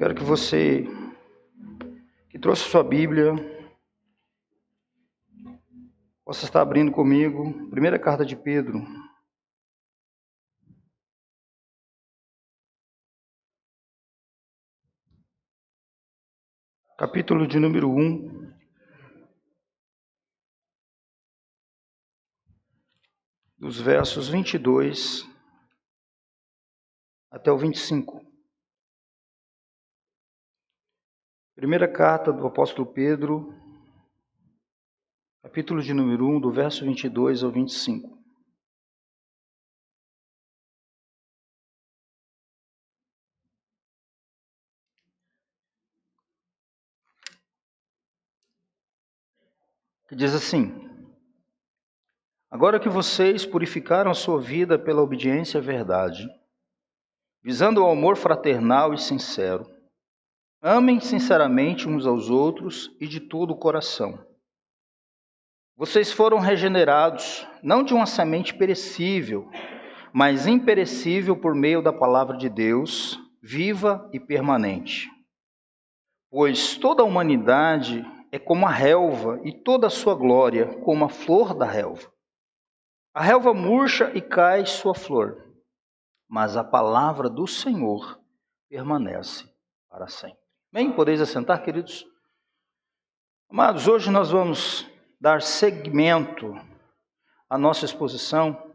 quero que você que trouxe sua Bíblia possa estar abrindo comigo. Primeira carta de Pedro. Capítulo de número 1. Dos versos 22 até o 25. Primeira carta do apóstolo Pedro, capítulo de número 1, do verso 22 ao 25. Que diz assim: agora que vocês purificaram a sua vida pela obediência à verdade, visando o amor fraternal e sincero, amem sinceramente uns aos outros e de todo o coração. Vocês foram regenerados, não de uma semente perecível, mas imperecível por meio da palavra de Deus, viva e permanente. Pois toda a humanidade é como a relva e toda a sua glória como a flor da relva. A relva murcha e cai sua flor, mas a palavra do Senhor permanece para sempre. Bem, podeis assentar, queridos? Amados, hoje nós vamos dar seguimento à nossa exposição,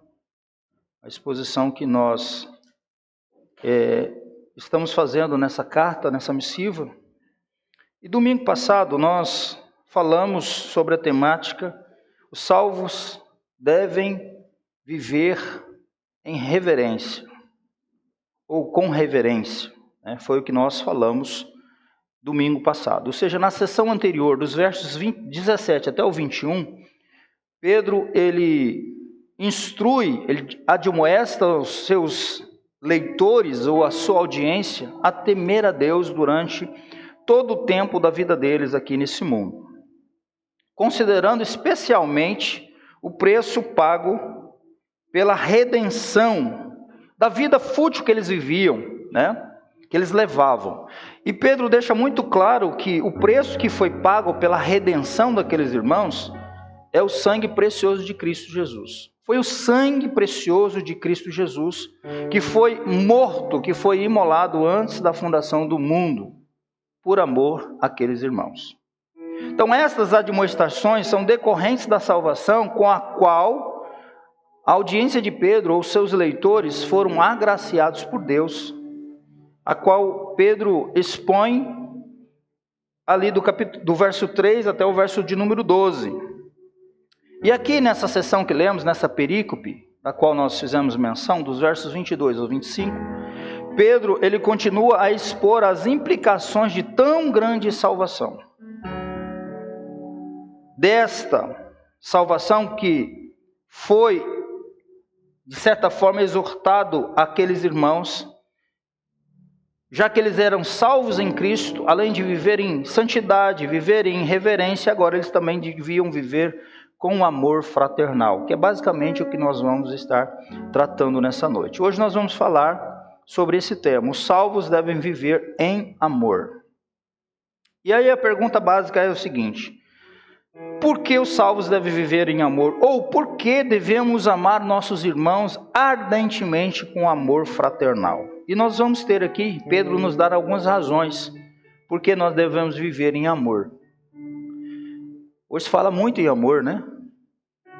a exposição que nós estamos fazendo nessa carta, nessa missiva. E domingo passado nós falamos sobre a temática: os salvos devem viver em reverência, ou com reverência, né? Foi o que nós falamos domingo passado. Ou seja, na sessão anterior, dos versos 17 até o 21, Pedro, ele instrui, ele admoesta os seus leitores ou a sua audiência a temer a Deus durante todo o tempo da vida deles aqui nesse mundo, considerando especialmente o preço pago pela redenção da vida fútil que eles viviam, né? Que eles levavam. E Pedro deixa muito claro que o preço que foi pago pela redenção daqueles irmãos é o sangue precioso de Cristo Jesus. Foi o sangue precioso de Cristo Jesus que foi morto, que foi imolado antes da fundação do mundo, por amor àqueles irmãos. Então, estas admoestações são decorrentes da salvação com a qual a audiência de Pedro ou seus leitores foram agraciados por Deus, a qual Pedro expõe ali do verso 3 até o verso de número 12. E aqui nessa sessão que lemos, nessa perícope, da qual nós fizemos menção, dos versos 22 ao 25, Pedro, ele continua a expor as implicações de tão grande salvação. Desta salvação que foi, de certa forma, exortado àqueles irmãos, já que eles eram salvos em Cristo, além de viver em santidade, viver em reverência, agora eles também deviam viver com um amor fraternal, que é basicamente o que nós vamos estar tratando nessa noite. Hoje nós vamos falar sobre esse tema: os salvos devem viver em amor. E aí a pergunta básica é o seguinte: por que os salvos devem viver em amor? Ou por que devemos amar nossos irmãos ardentemente com amor fraternal? E nós vamos ter aqui, Pedro nos dar algumas razões por que nós devemos viver em amor. Hoje se fala muito em amor, né?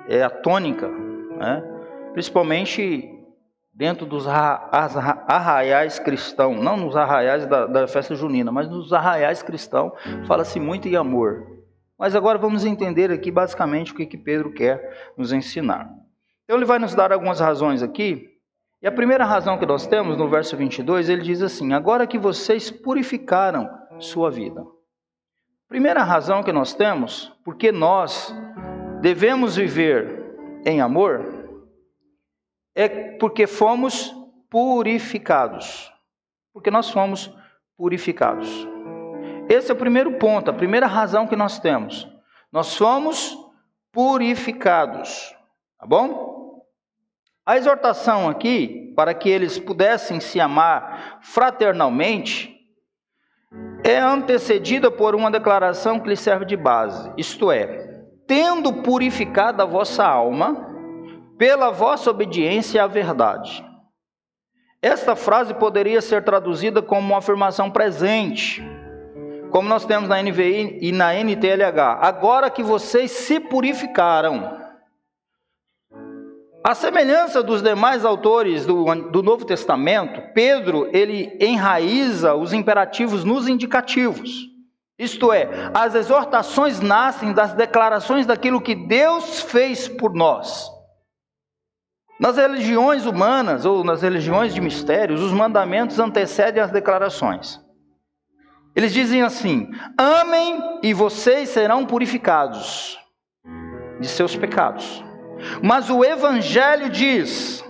É a tônica, né? Principalmente dentro dos arraiais cristãos, não nos arraiais da festa junina, mas nos arraiais cristãos, fala-se muito em amor. Mas agora vamos entender aqui basicamente o que Pedro quer nos ensinar. Então ele vai nos dar algumas razões aqui, e a primeira razão que nós temos no verso 22, ele diz assim: agora que vocês purificaram sua vida. Primeira razão que nós temos, porque nós devemos viver em amor, é porque fomos purificados. Porque nós fomos purificados. Esse é o primeiro ponto, a primeira razão que nós temos. Nós fomos purificados. Tá bom? A exortação aqui, para que eles pudessem se amar fraternalmente, é antecedida por uma declaração que lhe serve de base, isto é, tendo purificado a vossa alma pela vossa obediência à verdade. Esta frase poderia ser traduzida como uma afirmação presente, como nós temos na NVI e na NTLH. Agora que vocês se purificaram. À semelhança dos demais autores do Novo Testamento, Pedro, ele enraiza os imperativos nos indicativos. Isto é, as exortações nascem das declarações daquilo que Deus fez por nós. Nas religiões humanas, ou nas religiões de mistérios, os mandamentos antecedem as declarações. Eles dizem assim: amem e vocês serão purificados de seus pecados. Mas o Evangelho diz: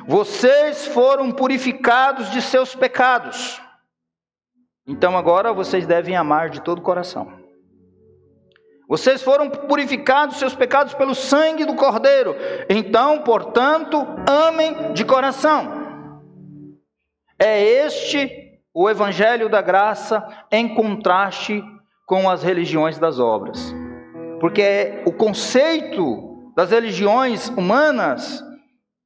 vocês foram purificados de seus pecados. Então agora vocês devem amar de todo o coração. Vocês foram purificados de seus pecados pelo sangue do Cordeiro. Então, portanto, amem de coração. É este o Evangelho da graça em contraste com as religiões das obras. Porque o conceito das religiões humanas,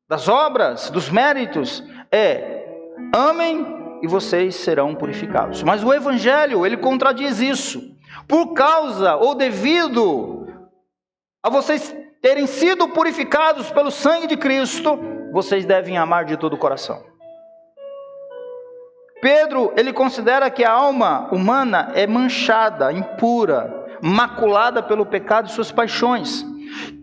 das obras, dos méritos, é: amem e vocês serão purificados. Mas o Evangelho, ele contradiz isso. Por causa ou devido a vocês terem sido purificados pelo sangue de Cristo, vocês devem amar de todo o coração. Pedro, ele considera que a alma humana é manchada, impura, maculada pelo pecado e suas paixões,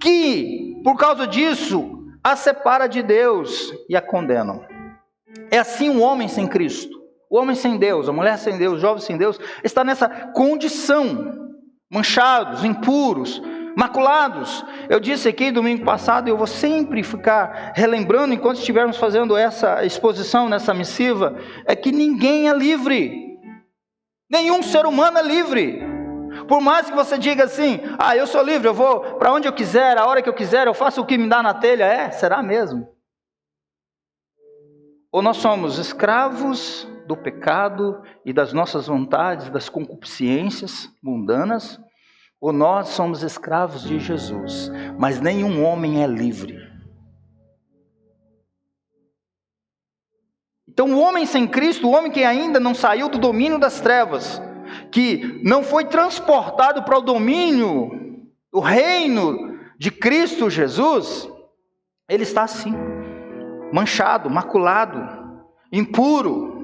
que, por causa disso, a separa de Deus e a condenam. É assim o homem sem Cristo. O homem sem Deus, a mulher sem Deus, o jovem sem Deus, está nessa condição, manchados, impuros, maculados. Eu disse aqui domingo passado, eu vou sempre ficar relembrando enquanto estivermos fazendo essa exposição, nessa missiva, é que ninguém é livre. Nenhum ser humano é livre. Por mais que você diga assim: eu sou livre, eu vou para onde eu quiser, a hora que eu quiser, eu faço o que me dá na telha. Será mesmo? Ou nós somos escravos do pecado e das nossas vontades, das concupiscências mundanas, ou nós somos escravos de Jesus, mas nenhum homem é livre. Então o homem sem Cristo, o homem que ainda não saiu do domínio das trevas, que não foi transportado para o domínio, o reino de Cristo Jesus, ele está assim, manchado, maculado, impuro,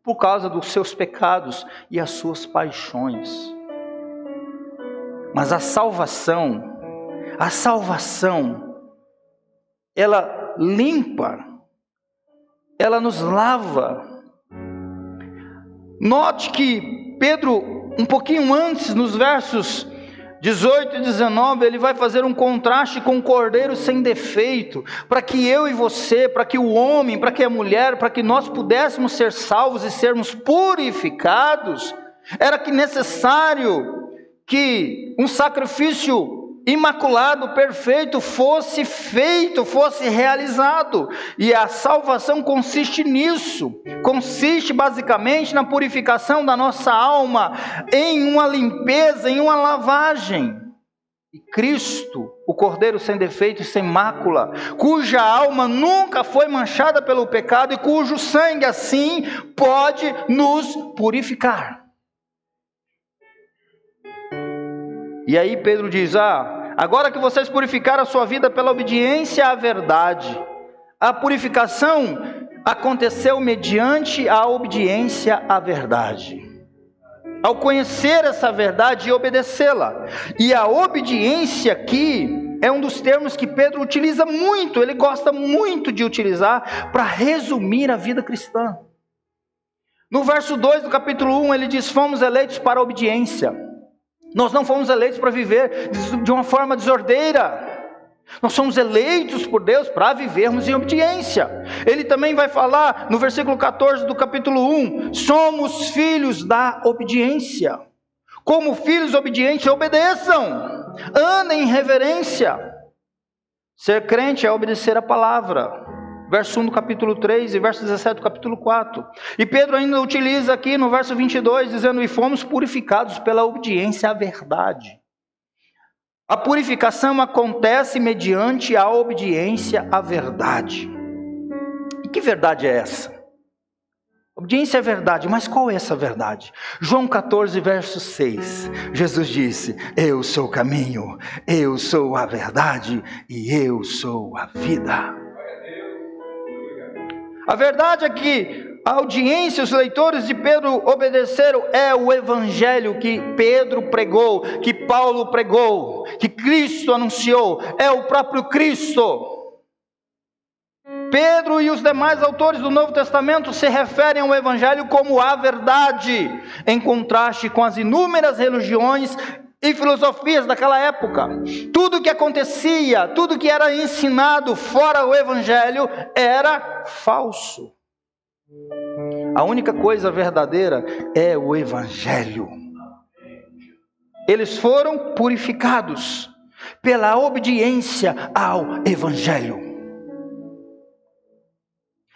por causa dos seus pecados e as suas paixões. Mas a salvação, ela limpa, ela nos lava. Note que Pedro, um pouquinho antes, nos versos 18 e 19, ele vai fazer um contraste com o Cordeiro sem defeito, para que eu e você, para que o homem, para que a mulher, para que nós pudéssemos ser salvos e sermos purificados, era que necessário que um sacrifício imaculado, perfeito, fosse feito, fosse realizado. E a salvação consiste nisso, consiste basicamente na purificação da nossa alma, em uma limpeza, em uma lavagem. E Cristo, o Cordeiro sem defeito e sem mácula, cuja alma nunca foi manchada pelo pecado e cujo sangue assim pode nos purificar. E aí Pedro diz: agora que vocês purificaram a sua vida pela obediência à verdade, a purificação aconteceu mediante a obediência à verdade. Ao conhecer essa verdade e obedecê-la. E a obediência aqui é um dos termos que Pedro utiliza muito, ele gosta muito de utilizar para resumir a vida cristã. No verso 2 do capítulo 1, ele diz: fomos eleitos para a obediência. Nós não fomos eleitos para viver de uma forma desordeira. Nós somos eleitos por Deus para vivermos em obediência. Ele também vai falar no versículo 14 do capítulo 1, somos filhos da obediência. Como filhos obedientes, obedeçam, andem em reverência. Ser crente é obedecer a palavra. verso 1 do capítulo 3 e verso 17 do capítulo 4. E Pedro ainda utiliza aqui no verso 22, dizendo: e fomos purificados pela obediência à verdade. A purificação acontece mediante a obediência à verdade. E que verdade é essa? Obediência é verdade, mas qual é essa verdade? João 14, verso 6, Jesus disse: eu sou o caminho, eu sou a verdade e eu sou a vida. A verdade é que a audiência, os leitores de Pedro obedeceram é o evangelho que Pedro pregou, que Paulo pregou, que Cristo anunciou, é o próprio Cristo. Pedro e os demais autores do Novo Testamento se referem ao Evangelho como a verdade, em contraste com as inúmeras religiões e filosofias daquela época. Tudo que acontecia, tudo que era ensinado fora o Evangelho era falso. A única coisa verdadeira é o Evangelho. Eles foram purificados pela obediência ao Evangelho.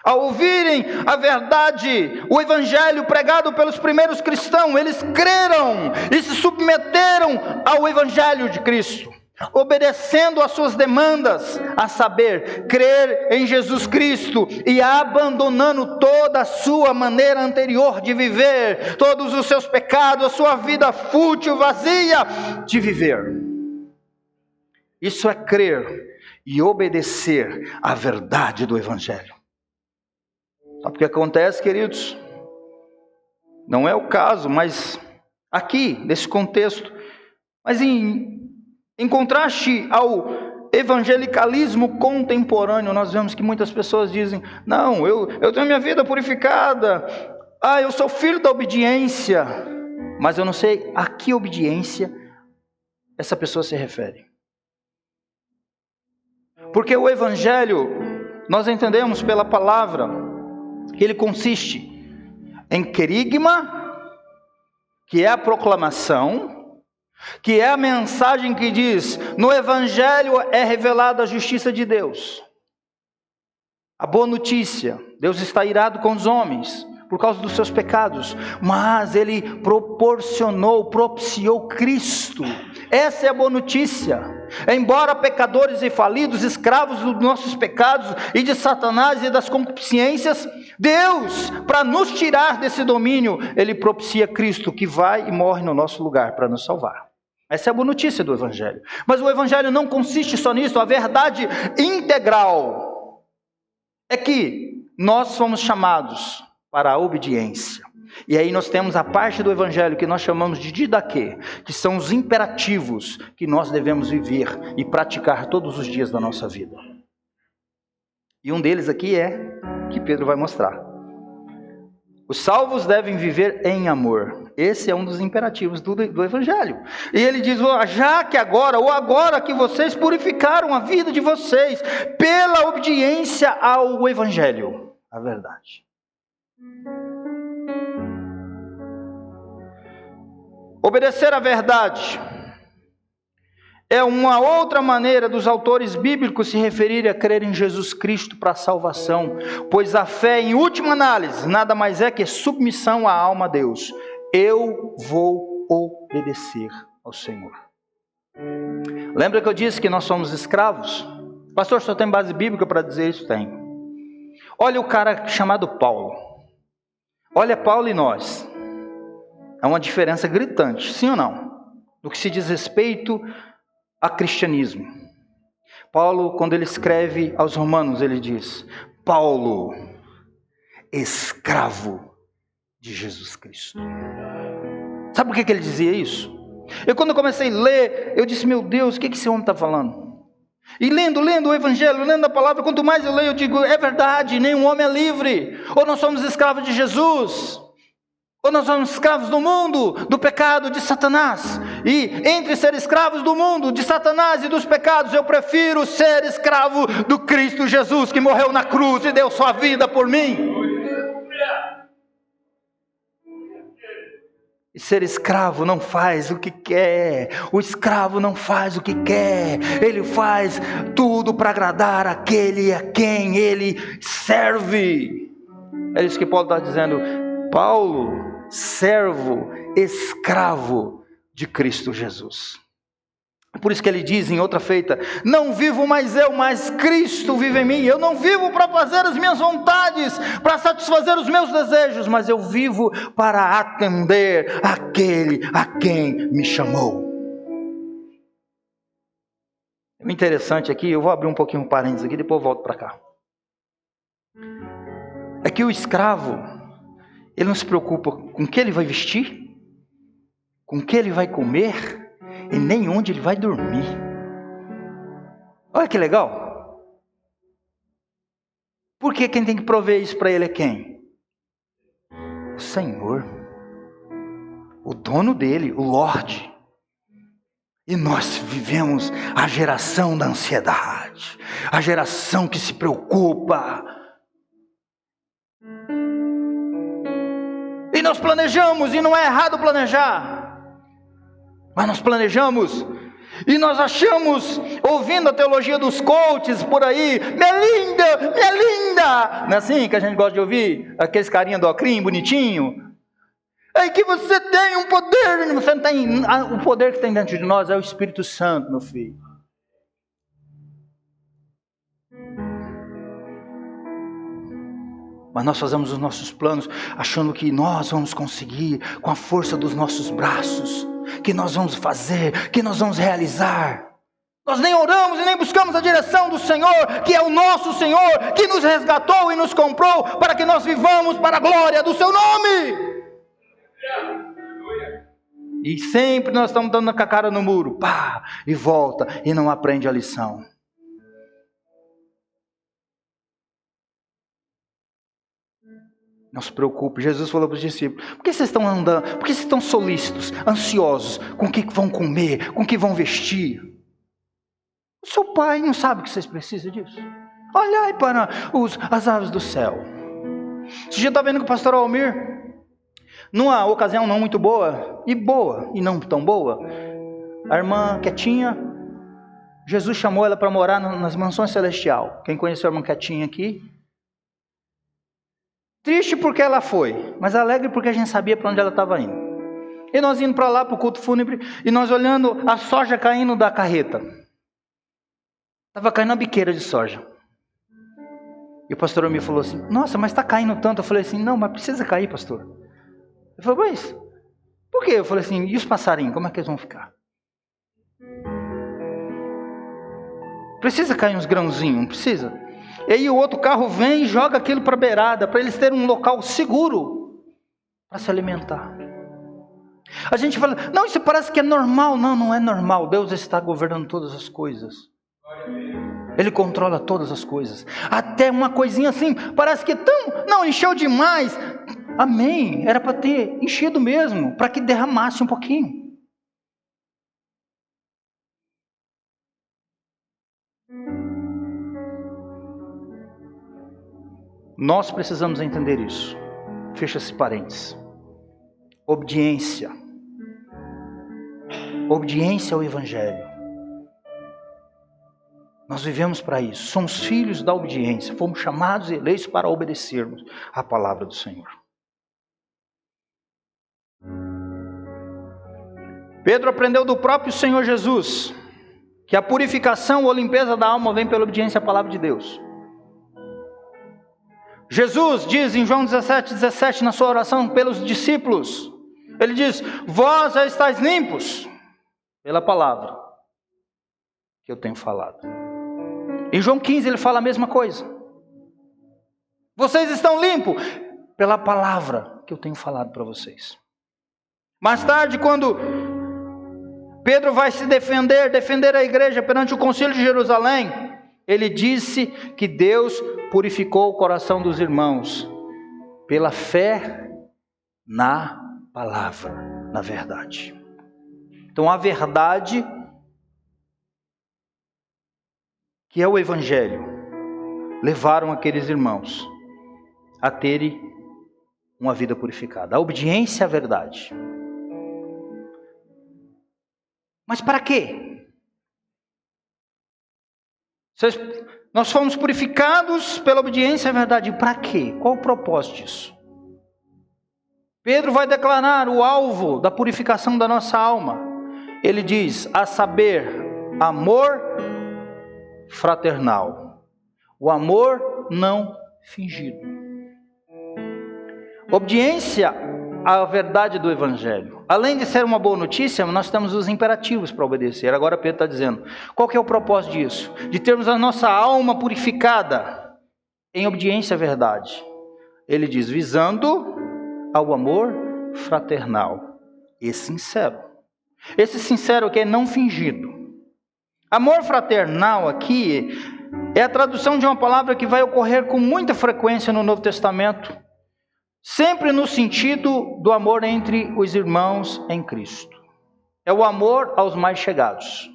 Ao ouvirem a verdade, o evangelho pregado pelos primeiros cristãos, eles creram e se submeteram ao evangelho de Cristo, obedecendo às suas demandas, a saber, crer em Jesus Cristo e abandonando toda a sua maneira anterior de viver, todos os seus pecados, a sua vida fútil, vazia de viver. Isso é crer e obedecer à verdade do evangelho. Sabe o que acontece, queridos? Não é o caso, mas aqui, nesse contexto, mas em contraste ao evangelicalismo contemporâneo, nós vemos que muitas pessoas dizem: não, eu tenho minha vida purificada, eu sou filho da obediência, mas eu não sei a que obediência essa pessoa se refere. Porque o evangelho, nós entendemos pela palavra, que ele consiste em querigma, que é a proclamação, que é a mensagem que diz: no evangelho é revelada a justiça de Deus, a boa notícia. Deus está irado com os homens por causa dos seus pecados, mas ele propiciou Cristo. Essa é a boa notícia. Embora pecadores e falidos, escravos dos nossos pecados e de Satanás e das concupiscências, Deus, para nos tirar desse domínio, ele propicia Cristo, que vai e morre no nosso lugar para nos salvar. Essa é a boa notícia do evangelho. Mas o evangelho não consiste só nisso. A verdade integral é que nós fomos chamados para a obediência. E aí nós temos a parte do evangelho que nós chamamos de didaquê, que são os imperativos que nós devemos viver e praticar todos os dias da nossa vida. E um deles aqui é que Pedro vai mostrar. Os salvos devem viver em amor. Esse é um dos imperativos do evangelho. E ele diz: já que agora que vocês purificaram a vida de vocês pela obediência ao evangelho, a verdade. Obedecer à verdade é uma outra maneira dos autores bíblicos se referirem a crer em Jesus Cristo para a salvação, pois a fé, em última análise, nada mais é que submissão à alma a Deus. Eu vou obedecer ao Senhor. Lembra que eu disse que nós somos escravos? Pastor, só tem base bíblica para dizer isso? Tem. Olha o cara chamado Paulo. Olha Paulo e nós. Há uma diferença gritante, sim ou não? No que se diz respeito a cristianismo. Paulo, quando ele escreve aos Romanos, ele diz: Paulo, escravo de Jesus Cristo. Sabe por que ele dizia isso? Quando eu comecei a ler, eu disse: meu Deus, o que esse homem está falando? E lendo o evangelho, lendo a palavra, quanto mais eu leio, eu digo: é verdade, nenhum homem é livre. Ou nós somos escravos de Jesus, ou nós somos escravos do mundo, do pecado, de Satanás. E entre ser escravos do mundo, de Satanás e dos pecados, eu prefiro ser escravo do Cristo Jesus, que morreu na cruz e deu sua vida por mim. E ser escravo não faz o que quer. O escravo não faz o que quer. Ele faz tudo tudo para agradar aquele a quem ele serve. É isso que Paulo está dizendo. Paulo, servo, escravo de Cristo Jesus. Por isso que ele diz em outra feita: não vivo mais eu, mas Cristo vive em mim. Eu não vivo para fazer as minhas vontades, para satisfazer os meus desejos, mas eu vivo para atender aquele a quem me chamou. O interessante aqui, eu vou abrir um pouquinho um parênteses aqui, depois eu volto para cá. É que o escravo, ele não se preocupa com o que ele vai vestir, com o que ele vai comer, e nem onde ele vai dormir. Olha que legal. Porque quem tem que prover isso para ele é quem? O Senhor, o dono dele, o Lorde. E nós vivemos a geração da ansiedade, a geração que se preocupa. E nós planejamos, e não é errado planejar. Mas nós planejamos, e nós achamos, ouvindo a teologia dos coaches por aí, minha linda, não é assim que a gente gosta de ouvir? Aqueles carinha do ocrim, bonitinho. É que você tem um poder, você não tem, o poder que tem dentro de nós é o Espírito Santo, meu filho. Mas nós fazemos os nossos planos achando que nós vamos conseguir com a força dos nossos braços, que nós vamos fazer, que nós vamos realizar. Nós nem oramos e nem buscamos a direção do Senhor, que é o nosso Senhor, que nos resgatou e nos comprou para que nós vivamos para a glória do seu nome. E sempre nós estamos dando com a cara no muro, pá, e volta, e não aprende a lição. Não se preocupe. Jesus falou para os discípulos: por que vocês estão andando? Por que vocês estão solícitos, ansiosos, com o que vão comer, com o que vão vestir? O seu pai não sabe que vocês precisam disso. Olhai para as aves do céu. Você já está vendo que o pastor Almir, numa ocasião não muito boa e não tão boa, a irmã Quietinha, Jesus chamou ela para morar nas mansões celestial. Quem conheceu a irmã Quietinha aqui? Triste porque ela foi, mas alegre porque a gente sabia para onde ela estava indo. E nós indo para lá, para o culto fúnebre, e nós olhando a soja caindo da carreta. Estava caindo uma biqueira de soja. E o pastor me falou assim: nossa, mas está caindo tanto. Eu falei assim: não, mas precisa cair, pastor. Ele falou: mas por quê? Eu falei assim: e os passarinhos, como é que eles vão ficar? Precisa cair uns grãozinhos, não precisa? E aí o outro carro vem e joga aquilo para a beirada, para eles terem um local seguro para se alimentar. A gente fala: não, isso parece que é normal. Não, não é normal. Deus está governando todas as coisas. Ele controla todas as coisas. Até uma coisinha assim, parece que não, encheu demais. Amém, era para ter enchido mesmo, para que derramasse um pouquinho. Nós precisamos entender isso. Fecha-se parênteses. Obediência. Obediência ao Evangelho. Nós vivemos para isso. Somos filhos da obediência. Fomos chamados e eleitos para obedecermos à palavra do Senhor. Pedro aprendeu do próprio Senhor Jesus que a purificação ou a limpeza da alma vem pela obediência à palavra de Deus. Jesus diz em João 17:17 na sua oração pelos discípulos, ele diz: vós já estáis limpos pela palavra que eu tenho falado. Em João 15 ele fala a mesma coisa: vocês estão limpos pela palavra que eu tenho falado para vocês. Mais tarde, quando Pedro vai se defender a igreja perante o concílio de Jerusalém, ele disse que Deus purificou o coração dos irmãos pela fé na palavra, na verdade. Então a verdade, que é o Evangelho, levaram aqueles irmãos a terem uma vida purificada. A obediência à verdade. Mas para quê? Nós fomos purificados pela obediência à verdade. Para quê? Qual o propósito disso? Pedro vai declarar o alvo da purificação da nossa alma. Ele diz, a saber, amor fraternal. O amor não fingido. Obediência à verdade do Evangelho. Além de ser uma boa notícia, nós temos os imperativos para obedecer. Agora Pedro está dizendo, qual que é o propósito disso? De termos a nossa alma purificada em obediência à verdade. Ele diz, visando ao amor fraternal e sincero. Esse sincero que é não fingido. Amor fraternal aqui é a tradução de uma palavra que vai ocorrer com muita frequência no Novo Testamento, sempre no sentido do amor entre os irmãos em Cristo. É o amor aos mais chegados.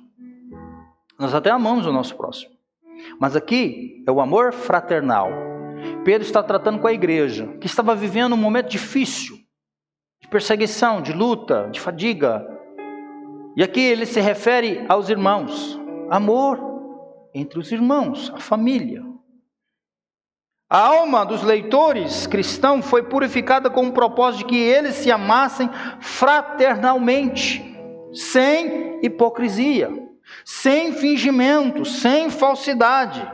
Nós até amamos o nosso próximo, mas aqui é o amor fraternal. Pedro está tratando com a igreja, que estava vivendo um momento difícil, de perseguição, de luta, de fadiga. E aqui ele se refere aos irmãos. Amor entre os irmãos, a família. A alma dos leitores cristãos foi purificada com o propósito de que eles se amassem fraternalmente, sem hipocrisia, sem fingimento, sem falsidade.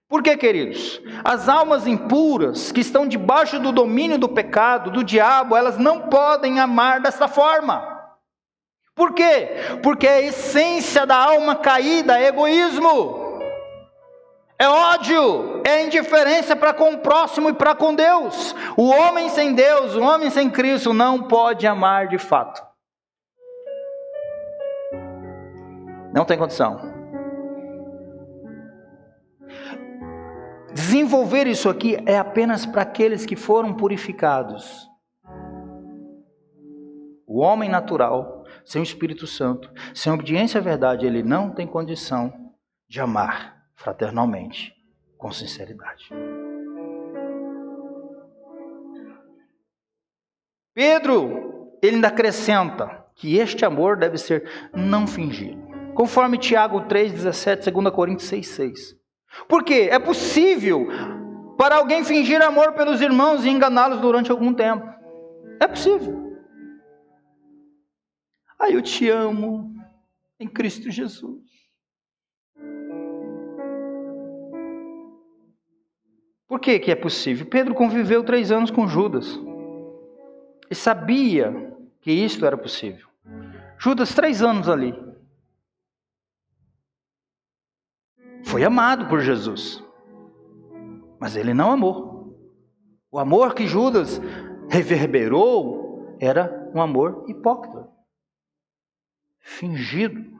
Por quê, queridos? As almas impuras, que estão debaixo do domínio do pecado, do diabo, elas não podem amar dessa forma. Por quê? Porque a essência da alma caída é egoísmo, é ódio, é indiferença para com o próximo e para com Deus. O homem sem Deus, o homem sem Cristo não pode amar de fato. Não tem condição. Desenvolver isso aqui é apenas para aqueles que foram purificados. O homem natural, sem o Espírito Santo, sem obediência à verdade, ele não tem condição de amar fraternalmente, com sinceridade. Pedro, ele ainda acrescenta que este amor deve ser não fingido, conforme Tiago 3,17, 2 Coríntios 6,6. Por quê? É possível para alguém fingir amor pelos irmãos e enganá-los durante algum tempo. É possível. Eu te amo em Cristo Jesus. Por que é possível? Pedro conviveu 3 anos com Judas e sabia que isto era possível. Judas, 3 anos ali, foi amado por Jesus, mas ele não amou. O amor que Judas reverberou era um amor hipócrita, fingido.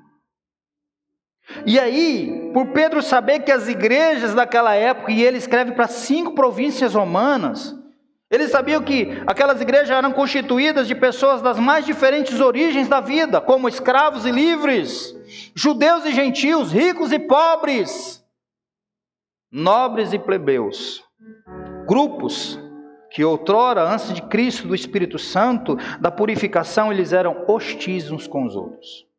E aí, por Pedro saber que as igrejas daquela época, e ele escreve para 5 províncias romanas, ele sabia que aquelas igrejas eram constituídas de pessoas das mais diferentes origens da vida, como escravos e livres, judeus e gentios, ricos e pobres, nobres e plebeus, grupos que outrora, antes de Cristo, do Espírito Santo, da purificação, eles eram hostis uns com os outros.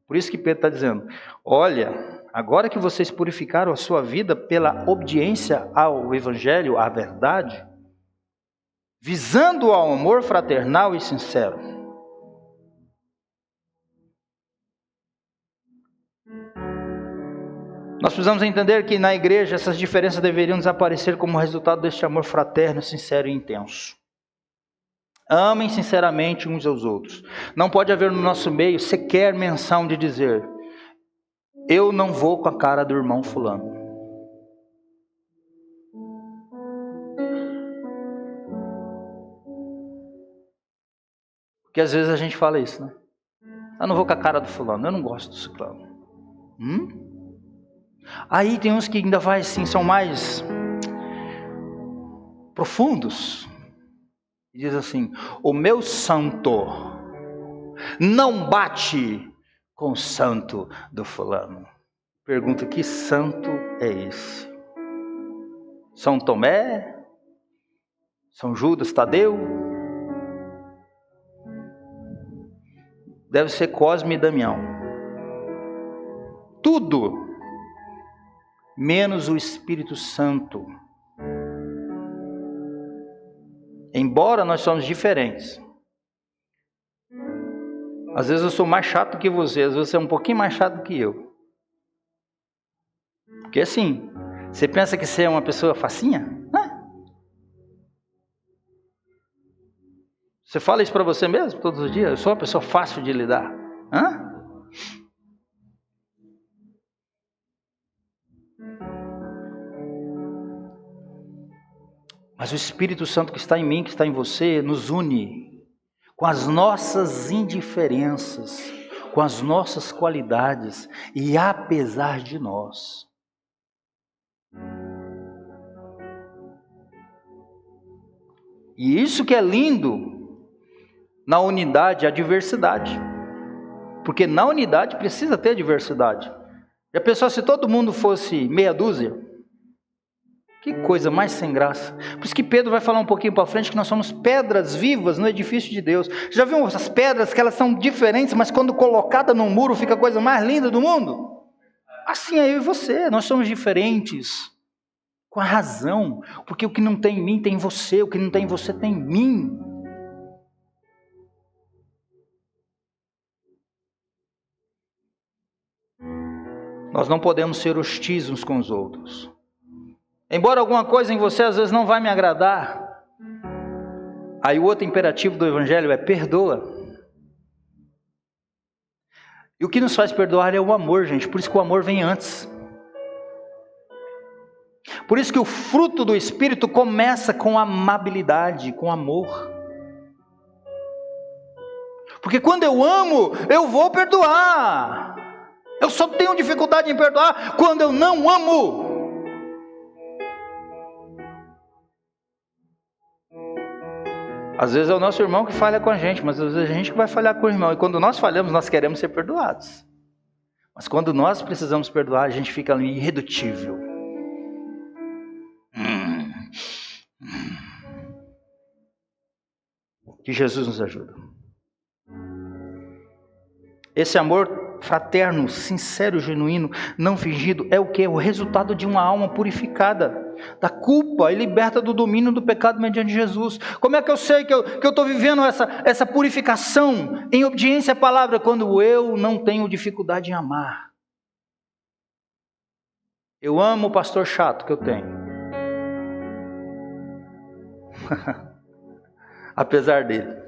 Por isso que Pedro está dizendo, olha, agora que vocês purificaram a sua vida pela obediência ao Evangelho, à verdade, visando ao amor fraternal e sincero. Nós precisamos entender que na igreja essas diferenças deveriam desaparecer como resultado deste amor fraterno, sincero e intenso. Amem sinceramente uns aos outros. Não pode haver no nosso meio sequer menção de dizer, eu não vou com a cara do irmão fulano. Porque às vezes a gente fala isso, né? Eu não vou com a cara do fulano, eu não gosto do ciclano. Aí tem uns que ainda vai assim, são mais profundos. Diz assim, o meu santo não bate com o santo do fulano. Pergunta, que santo é esse? São Tomé? São Judas Tadeu? Deve ser Cosme e Damião. Tudo menos o Espírito Santo. Embora nós somos diferentes. Às vezes eu sou mais chato que você, às vezes você é um pouquinho mais chato que eu. Porque assim, você pensa que você é uma pessoa facinha? Você fala isso para você mesmo todos os dias? Eu sou uma pessoa fácil de lidar. Mas o Espírito Santo que está em mim, que está em você, nos une com as nossas indiferenças, com as nossas qualidades e apesar de nós. E isso que é lindo na unidade, a diversidade. Porque na unidade precisa ter diversidade. Já pensou se todo mundo fosse meia dúzia? Que coisa mais sem graça. Por isso que Pedro vai falar um pouquinho para frente que nós somos pedras vivas no edifício de Deus. Já viu essas pedras que elas são diferentes, mas quando colocada num muro fica a coisa mais linda do mundo? Assim é eu e você, nós somos diferentes. Com a razão, porque o que não tem em mim tem em você, o que não tem em você tem em mim. Nós não podemos ser hostis uns com os outros. Embora alguma coisa em você às vezes não vai me agradar, aí o outro imperativo do Evangelho é perdoa. E o que nos faz perdoar é o amor, gente. Por isso que o amor vem antes. Por isso que o fruto do Espírito começa com amabilidade, com amor. Porque quando eu amo, eu vou perdoar. Eu só tenho dificuldade em perdoar quando eu não amo. Às vezes é o nosso irmão que falha com a gente, mas às vezes é a gente que vai falhar com o irmão. E quando nós falhamos, nós queremos ser perdoados. Mas quando nós precisamos perdoar, a gente fica ali irredutível. Que Jesus nos ajude. Esse amor fraterno, sincero, genuíno, não fingido, é o que? O resultado de uma alma purificada da culpa e liberta do domínio do pecado mediante Jesus. Como é que eu sei que eu estou vivendo essa purificação em obediência à palavra? Quando eu não tenho dificuldade em amar. Eu amo o pastor chato que eu tenho. Apesar dele.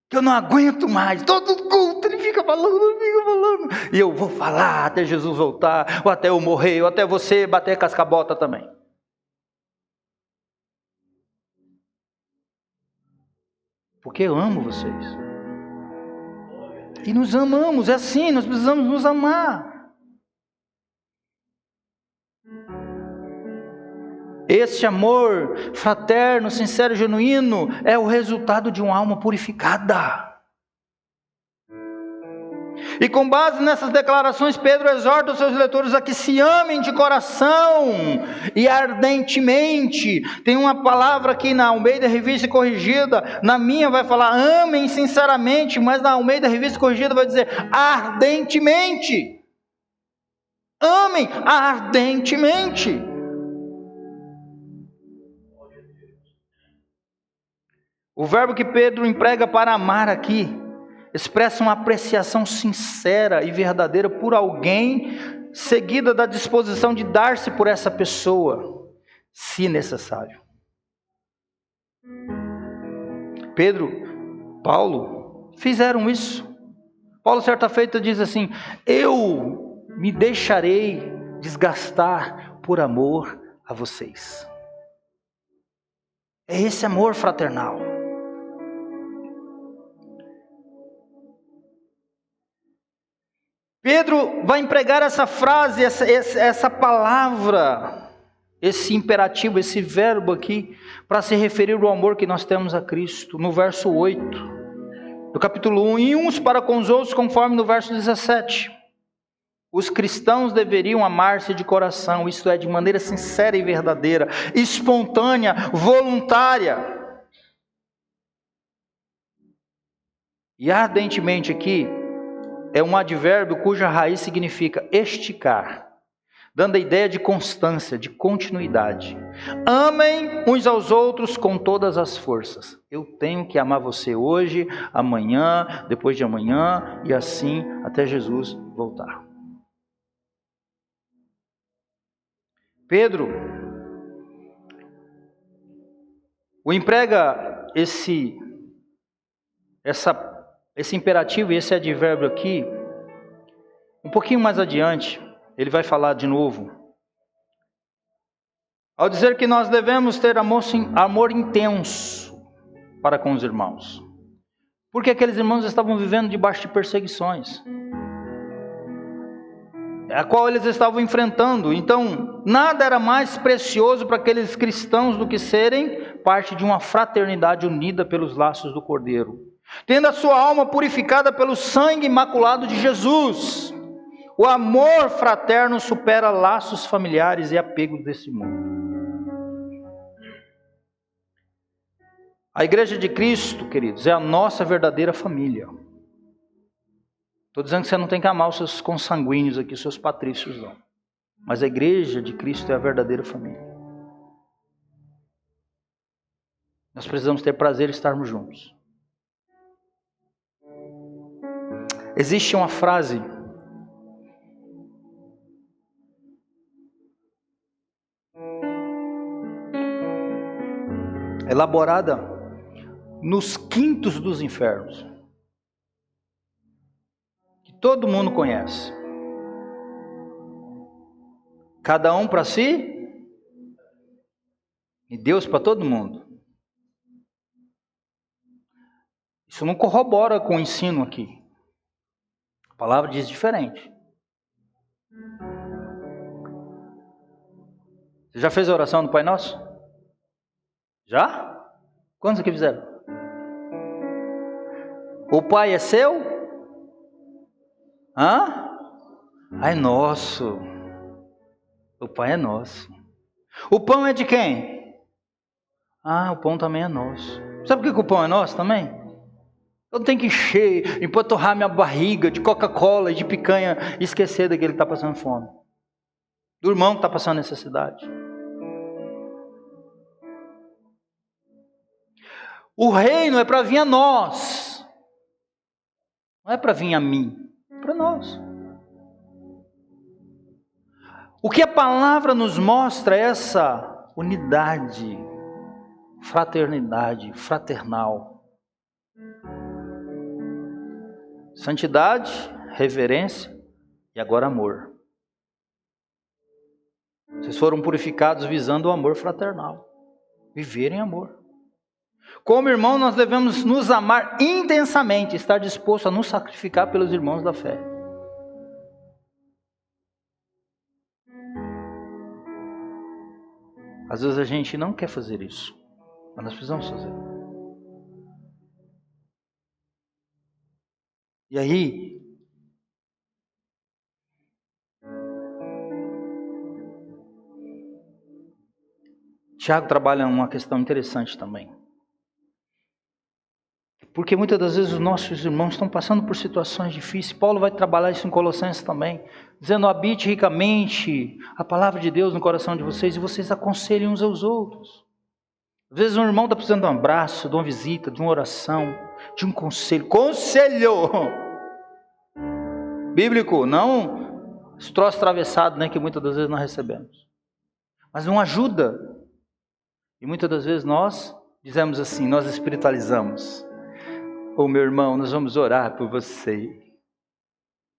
Que eu não aguento mais, todo culto ele fica falando. E eu vou falar até Jesus voltar, ou até eu morrer, ou até você bater cascabota também. Porque eu amo vocês. E nos amamos, é assim, nós precisamos nos amar. Esse amor fraterno, sincero e genuíno é o resultado de uma alma purificada. E com base nessas declarações, Pedro exorta os seus leitores a que se amem de coração e ardentemente. Tem uma palavra aqui na Almeida Revista Corrigida, na minha vai falar amem sinceramente, mas na Almeida Revista Corrigida vai dizer ardentemente. Amem ardentemente. O verbo que Pedro emprega para amar aqui expressa uma apreciação sincera e verdadeira por alguém, seguida da disposição de dar-se por essa pessoa, se necessário. Pedro, Paulo, fizeram isso. Paulo, certa feita, diz assim: eu me deixarei desgastar por amor a vocês. É esse amor fraternal. Pedro vai empregar essa frase, essa palavra, esse imperativo, esse verbo aqui, para se referir ao amor que nós temos a Cristo, no verso 8, do capítulo 1, e uns para com os outros, conforme no verso 17. Os cristãos deveriam amar-se de coração, isto é, de maneira sincera e verdadeira, espontânea, voluntária. E ardentemente aqui, é um advérbio cuja raiz significa esticar, dando a ideia de constância, de continuidade. Amem uns aos outros com todas as forças. Eu tenho que amar você hoje, amanhã, depois de amanhã e assim até Jesus voltar. Pedro o emprega esse imperativo e esse advérbio aqui, um pouquinho mais adiante, ele vai falar de novo. Ao dizer que nós devemos ter amor intenso para com os irmãos. Porque aqueles irmãos estavam vivendo debaixo de perseguições, a qual eles estavam enfrentando. Então, nada era mais precioso para aqueles cristãos do que serem parte de uma fraternidade unida pelos laços do Cordeiro, tendo a sua alma purificada pelo sangue imaculado de Jesus. O amor fraterno supera laços familiares e apegos desse mundo. A igreja de Cristo, queridos, é a nossa verdadeira família. Estou dizendo que você não tem que amar os seus consanguíneos aqui, os seus patrícios, não. Mas a igreja de Cristo é a verdadeira família. Nós precisamos ter prazer em estarmos juntos. Existe uma frase elaborada nos quintos dos infernos, que todo mundo conhece. Cada um para si e Deus para todo mundo. Isso não corrobora com o ensino aqui. A palavra diz diferente. Você já fez a oração do Pai Nosso? Já? Quantos aqui fizeram? O Pai é seu? Hã? Ah, é nosso. O Pai é nosso. O pão é de quem? Ah, o pão também é nosso. Sabe por que o pão é nosso também? Eu não tenho que encher, empanturrar minha barriga de Coca-Cola e de picanha e esquecer daquele que está passando fome. Do irmão que está passando necessidade. O reino é para vir a nós. Não é para vir a mim. É para nós. O que a palavra nos mostra é essa unidade, fraternidade, fraternal. Santidade, reverência e agora amor. Vocês foram purificados visando o amor fraternal. Viver em amor. Como irmão, nós devemos nos amar intensamente, estar disposto a nos sacrificar pelos irmãos da fé. Às vezes a gente não quer fazer isso, mas nós precisamos fazer. E aí, Tiago trabalha uma questão interessante também. Porque muitas das vezes os nossos irmãos estão passando por situações difíceis. Paulo vai trabalhar isso em Colossenses também, dizendo: habite ricamente a palavra de Deus no coração de vocês e vocês aconselhem uns aos outros. Às vezes um irmão está precisando de um abraço, de uma visita, de uma oração, de um conselho. Conselho bíblico, não esse troço atravessado, né, que muitas das vezes nós recebemos. Mas uma ajuda. E muitas das vezes nós dizemos assim, nós espiritualizamos. Ô meu irmão, nós vamos orar por você.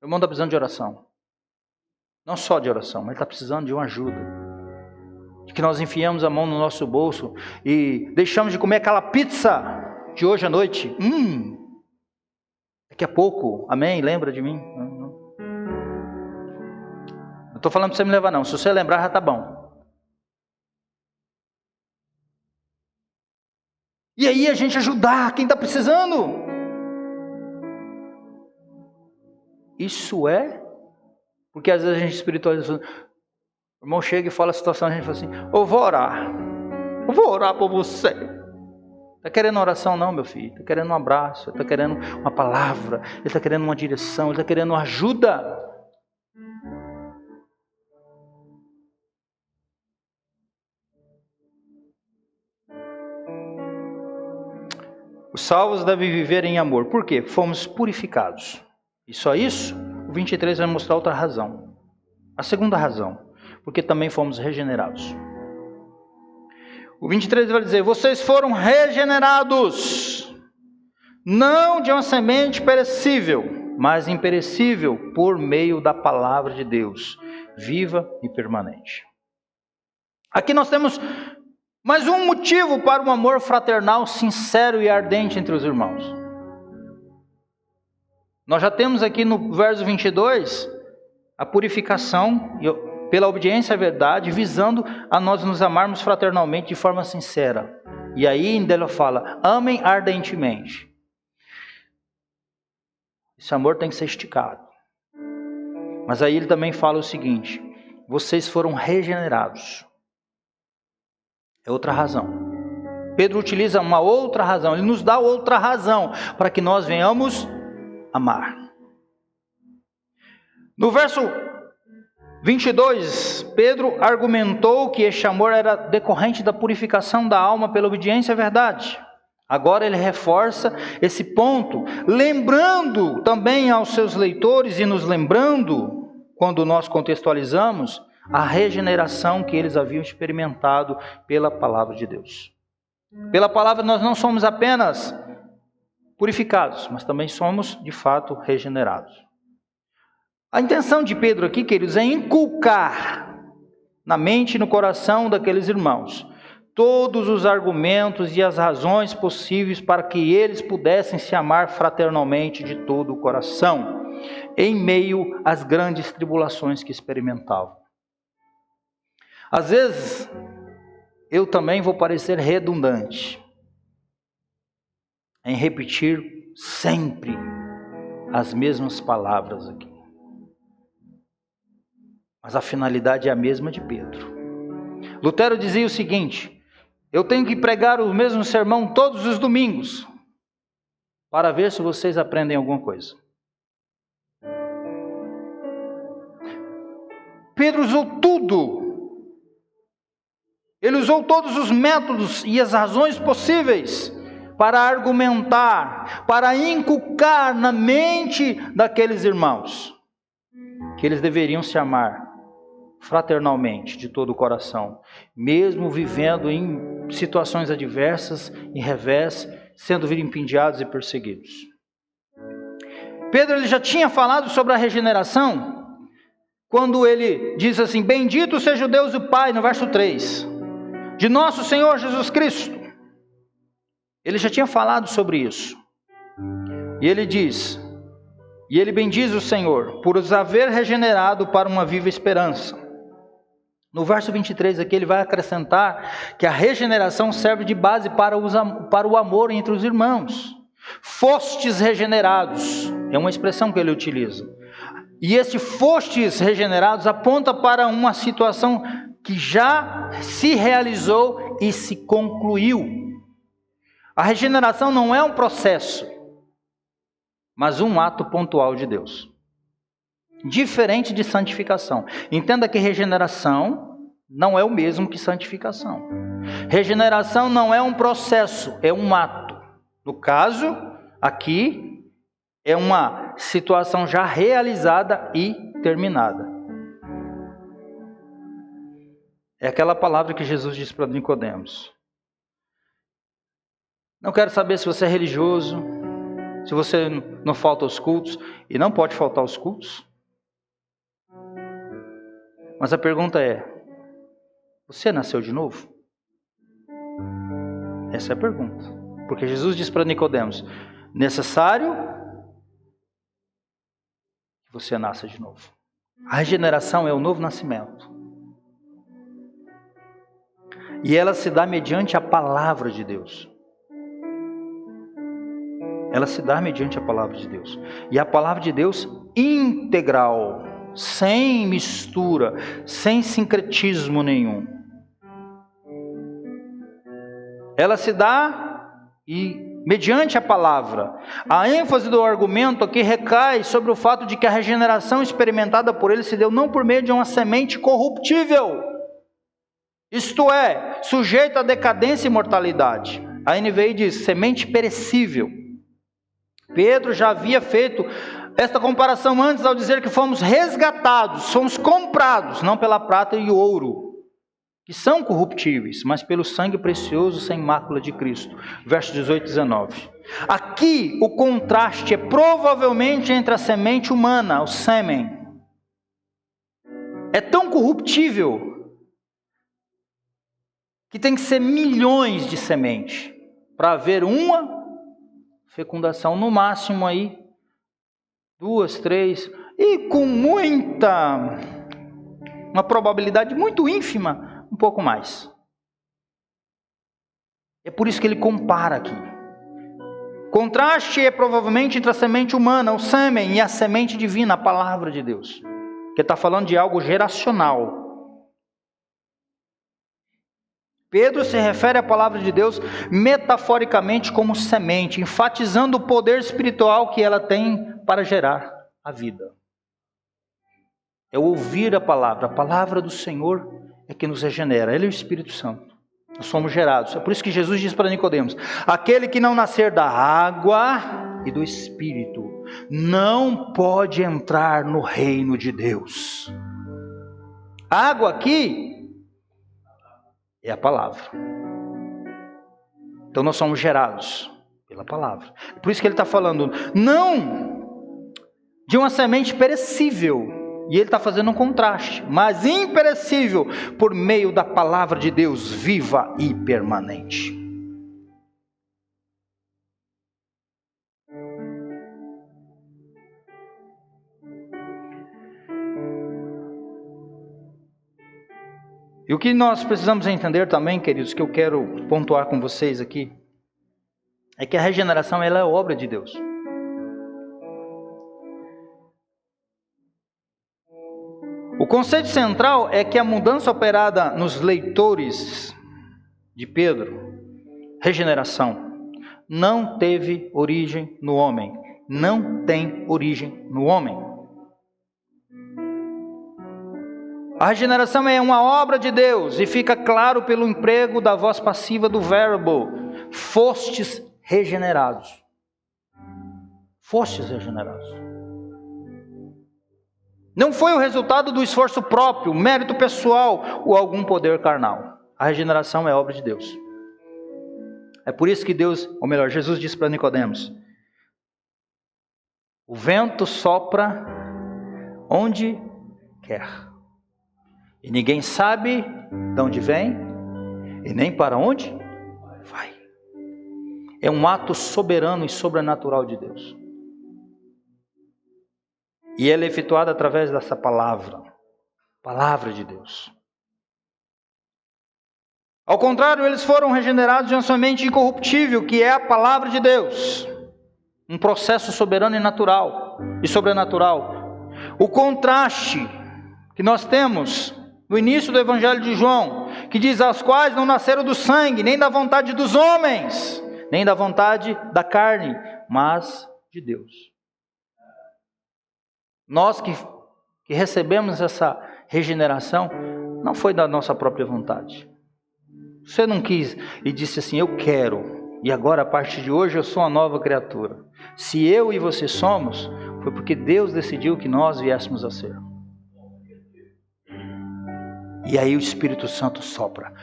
Meu irmão está precisando de oração. Não só de oração, mas está precisando de uma ajuda. De que nós enfiamos a mão no nosso bolso e deixamos de comer aquela pizza de hoje à noite. Daqui a pouco, amém? Lembra de mim? Não estou falando para você me levar não. Se você lembrar, já está bom. E aí a gente ajudar quem está precisando. Isso é, porque às vezes a gente espiritualiza. O irmão chega e fala a situação, a gente fala assim: eu vou orar por você. Está querendo oração não, meu filho, está querendo um abraço, está querendo uma palavra, ele está querendo uma direção, ele está querendo uma ajuda. Os salvos devem viver em amor. Por quê? Fomos purificados. E só isso, o 23 vai mostrar outra razão. A segunda razão, porque também fomos regenerados. O 23 vai dizer: vocês foram regenerados, não de uma semente perecível, mas imperecível, por meio da palavra de Deus, viva e permanente. Aqui nós temos mais um motivo para um amor fraternal sincero e ardente entre os irmãos. Nós já temos aqui no verso 22 a purificação pela obediência à verdade, visando a nós nos amarmos fraternalmente de forma sincera. E aí ainda ele fala: amem ardentemente. Esse amor tem que ser esticado. Mas aí ele também fala o seguinte: vocês foram regenerados. É outra razão. Pedro utiliza uma outra razão. Ele nos dá outra razão para que nós venhamos amar. No verso 22, Pedro argumentou que este amor era decorrente da purificação da alma pela obediência à verdade. Agora ele reforça esse ponto, lembrando também aos seus leitores e nos lembrando, quando nós contextualizamos, a regeneração que eles haviam experimentado pela palavra de Deus. Pela palavra nós não somos apenas purificados, mas também somos de fato regenerados. A intenção de Pedro aqui, queridos, é inculcar na mente e no coração daqueles irmãos todos os argumentos e as razões possíveis para que eles pudessem se amar fraternalmente de todo o coração, em meio às grandes tribulações que experimentavam. Às vezes, eu também vou parecer redundante em repetir sempre as mesmas palavras aqui. Mas a finalidade é a mesma de Pedro. Lutero dizia o seguinte: eu tenho que pregar o mesmo sermão todos os domingos, para ver se vocês aprendem alguma coisa. Pedro usou tudo. Ele usou todos os métodos e as razões possíveis para argumentar, para inculcar na mente daqueles irmãos que eles deveriam se amar fraternalmente, de todo o coração, mesmo vivendo em situações adversas, em revés, sendo vilipendiados e perseguidos. Pedro ele já tinha falado sobre a regeneração, quando ele diz assim: bendito seja o Deus e o Pai, no verso 3, de nosso Senhor Jesus Cristo. Ele já tinha falado sobre isso. E ele diz: e ele bendiz o Senhor por os haver regenerado para uma viva esperança. No verso 23 aqui ele vai acrescentar que a regeneração serve de base para o amor entre os irmãos. Fostes regenerados, é uma expressão que ele utiliza. E esse fostes regenerados aponta para uma situação que já se realizou e se concluiu. A regeneração não é um processo, mas um ato pontual de Deus. Diferente de santificação. Entenda que regeneração não é o mesmo que santificação. Regeneração não é um processo, é um ato. No caso, aqui, é uma situação já realizada e terminada. É aquela palavra que Jesus disse para Nicodemos: não quero saber se você é religioso, se você não falta aos cultos, e não pode faltar aos cultos. Mas a pergunta é: você nasceu de novo? Essa é a pergunta. Porque Jesus disse para Nicodemos: necessário que você nasça de novo. A regeneração é o novo nascimento. E ela se dá mediante a palavra de Deus. Ela se dá mediante a palavra de Deus. E a palavra de Deus integral, sem mistura, sem sincretismo nenhum. Ela se dá mediante a palavra. A ênfase do argumento aqui recai sobre o fato de que a regeneração experimentada por ele se deu não por meio de uma semente corruptível, isto é, sujeita à decadência e mortalidade. A NVI diz semente perecível. Pedro já havia feito esta comparação antes ao dizer que fomos resgatados, fomos comprados, não pela prata e ouro, que são corruptíveis, mas pelo sangue precioso sem mácula de Cristo. Versos 18 e 19. Aqui o contraste é provavelmente entre a semente humana, o sêmen. É tão corruptível que tem que ser milhões de sementes para haver uma fecundação, no máximo aí 2, 3, e com uma probabilidade muito ínfima, um pouco mais. É por isso que ele compara aqui. Contraste é provavelmente entre a semente humana, o sêmen, e a semente divina, a palavra de Deus. Que está falando de algo geracional. Pedro se refere à palavra de Deus metaforicamente como semente, enfatizando o poder espiritual que ela tem para gerar a vida. É ouvir a palavra do Senhor é que nos regenera, Ele é o Espírito Santo. Nós somos gerados. É por isso que Jesus diz para Nicodemos: aquele que não nascer da água e do Espírito não pode entrar no reino de Deus. A água aqui é a palavra. Então nós somos gerados pela palavra. Por isso que ele está falando, não de uma semente perecível, e ele está fazendo um contraste, mas imperecível, por meio da palavra de Deus, viva e permanente. E o que nós precisamos entender também, queridos, que eu quero pontuar com vocês aqui, é que a regeneração ela é obra de Deus. O conceito central é que a mudança operada nos leitores de Pedro, regeneração, não teve origem no homem, não tem origem no homem. A regeneração é uma obra de Deus e fica claro pelo emprego da voz passiva do verbo: fostes regenerados. Fostes regenerados. Não foi o resultado do esforço próprio, mérito pessoal ou algum poder carnal. A regeneração é obra de Deus. É por isso que Deus, ou melhor, Jesus disse para Nicodemos: o vento sopra onde quer. E ninguém sabe de onde vem e nem para onde vai. É um ato soberano e sobrenatural de Deus. E ele é efetuado através dessa palavra de Deus. Ao contrário, eles foram regenerados de uma semente incorruptível, que é a palavra de Deus. Um processo soberano e natural e sobrenatural. O contraste que nós temos no início do Evangelho de João, que diz: aos quais não nasceram do sangue, nem da vontade dos homens, nem da vontade da carne, mas de Deus. Nós que recebemos essa regeneração, não foi da nossa própria vontade. Você não quis e disse assim: eu quero, e agora a partir de hoje eu sou uma nova criatura. Se eu e você somos, foi porque Deus decidiu que nós viéssemos a ser. E aí o Espírito Santo sopra.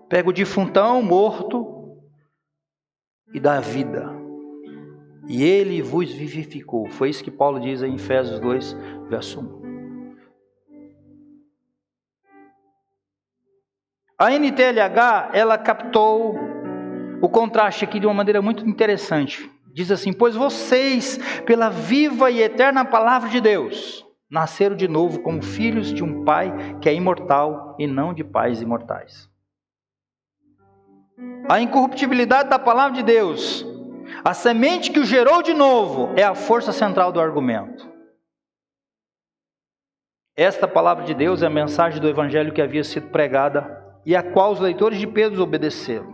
Pega o defuntão morto e dá vida. E ele vos vivificou. Foi isso que Paulo diz em Efésios 2, verso 1. A NTLH, ela captou o contraste aqui de uma maneira muito interessante. Diz assim: pois vocês, pela viva e eterna palavra de Deus, nasceram de novo como filhos de um Pai que é imortal e não de pais imortais. A incorruptibilidade da palavra de Deus, a semente que o gerou de novo, é a força central do argumento. Esta palavra de Deus é a mensagem do Evangelho que havia sido pregada e a qual os leitores de Pedro obedeceram.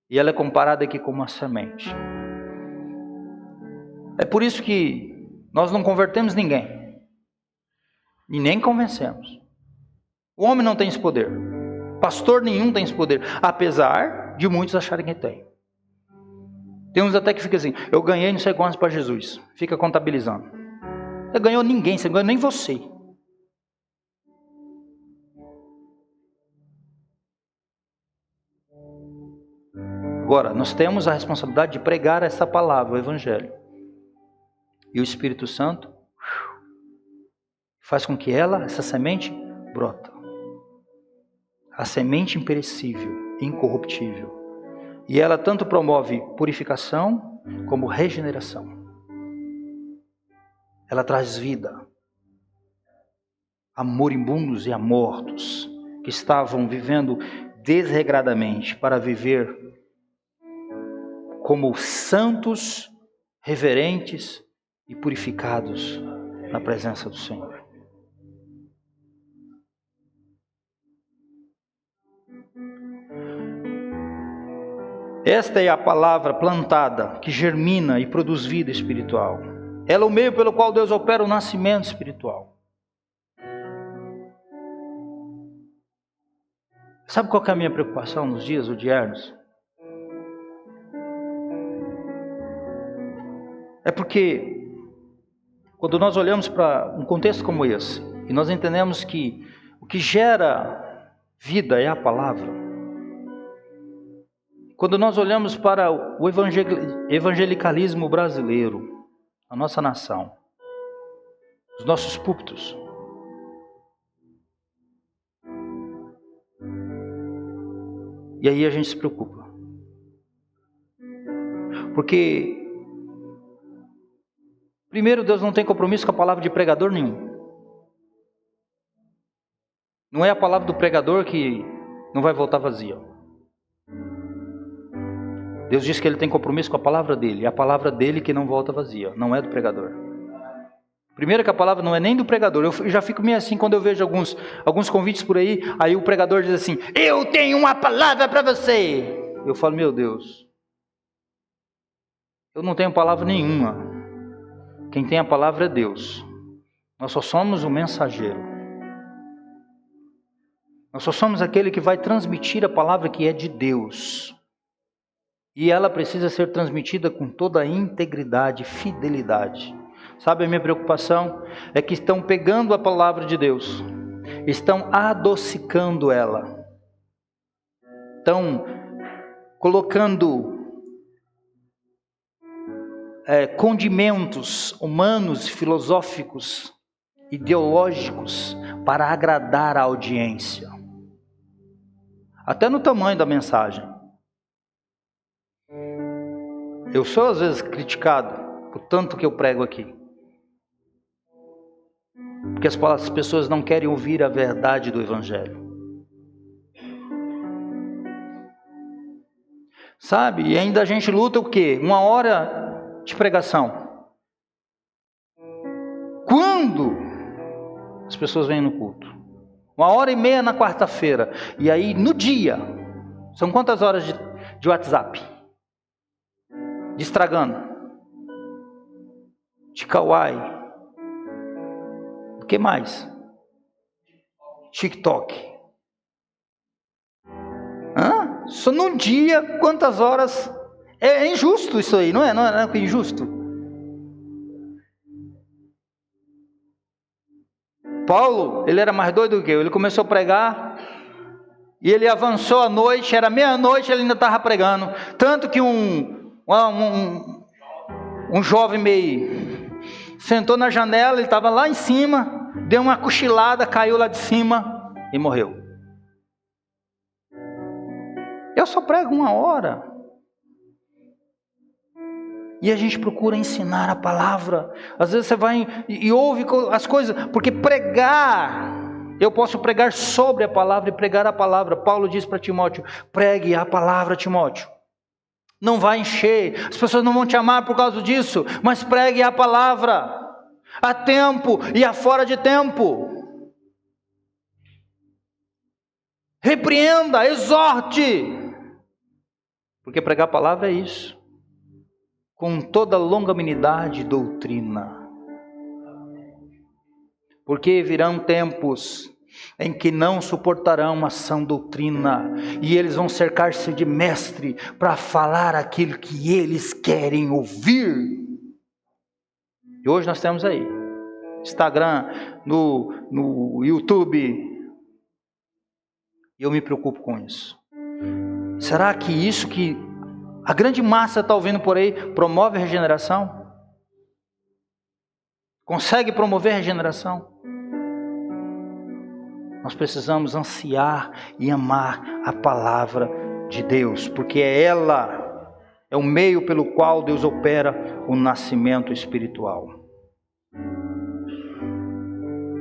E ela é comparada aqui com uma semente. É por isso que nós não convertemos ninguém. E nem convencemos. O homem não tem esse poder. Pastor nenhum tem esse poder, apesar de muitos acharem que tem. Tem uns até que fica assim, eu ganhei não sei quantos para Jesus. Fica contabilizando. Você ganhou ninguém, você ganhou nem você. Agora, nós temos a responsabilidade de pregar essa palavra, o Evangelho. E o Espírito Santo faz com que essa semente, brota. A semente imperecível, incorruptível. E ela tanto promove purificação como regeneração. Ela traz vida a moribundos e a mortos que estavam vivendo desregradamente para viver como santos, reverentes e purificados na presença do Senhor. Esta é a palavra plantada que germina e produz vida espiritual. Ela é o meio pelo qual Deus opera o nascimento espiritual. Sabe qual que é a minha preocupação nos dias odiernos? É porque quando nós olhamos para um contexto como esse, e nós entendemos que o que gera vida é a palavra. Quando nós olhamos para o evangelicalismo brasileiro, a nossa nação, os nossos púlpitos, e aí a gente se preocupa. Porque, primeiro, Deus não tem compromisso com a palavra de pregador nenhum. Não é a palavra do pregador que não vai voltar vazia. Deus diz que Ele tem compromisso com a palavra dEle. É a palavra dEle que não volta vazia, não é do pregador. Primeiro que a palavra não é nem do pregador. Eu já fico meio assim quando eu vejo alguns convites por aí. Aí o pregador diz assim, eu tenho uma palavra para você. Eu falo, meu Deus, eu não tenho palavra nenhuma. Quem tem a palavra é Deus. Nós só somos o mensageiro. Nós só somos aquele que vai transmitir a palavra que é de Deus. E ela precisa ser transmitida com toda a integridade, fidelidade. Sabe, a minha preocupação é que estão pegando a palavra de Deus, estão adocicando ela, estão colocando condimentos humanos, filosóficos, ideológicos para agradar a audiência. Até no tamanho da mensagem. Eu sou às vezes criticado por tanto que eu prego aqui. Porque as pessoas não querem ouvir a verdade do Evangelho. Sabe? E ainda a gente luta o quê? 1 hora de pregação. Quando as pessoas vêm no culto? 1h30 na quarta-feira. E aí no dia, são quantas horas de WhatsApp? De Instagram, de Kawaii, o que mais? TikTok. Só num dia, quantas horas? É injusto isso aí, não é? Não é injusto? Paulo, ele era mais doido do que eu. Ele começou a pregar e ele avançou à noite, era meia-noite, ele ainda estava pregando. Tanto que um jovem meio sentou na janela, ele estava lá em cima, deu uma cochilada, caiu lá de cima e morreu. Eu só prego 1 hora. E a gente procura ensinar a palavra. Às vezes você vai e ouve as coisas, porque pregar, eu posso pregar sobre a palavra e pregar a palavra. Paulo diz para Timóteo, pregue a palavra, Timóteo. Não vai encher, as pessoas não vão te amar por causa disso, mas pregue a palavra, a tempo e a fora de tempo. Repreenda, exorte, porque pregar a palavra é isso, com toda longanimidade e doutrina. Porque virão tempos em que não suportarão a sã doutrina, e eles vão cercar-se de mestre para falar aquilo que eles querem ouvir. E hoje nós temos aí Instagram, no YouTube, e eu me preocupo com isso. Será que isso que a grande massa está ouvindo por aí promove a regeneração? Consegue promover a regeneração? Nós precisamos ansiar e amar a palavra de Deus, porque ela é o meio pelo qual Deus opera o nascimento espiritual.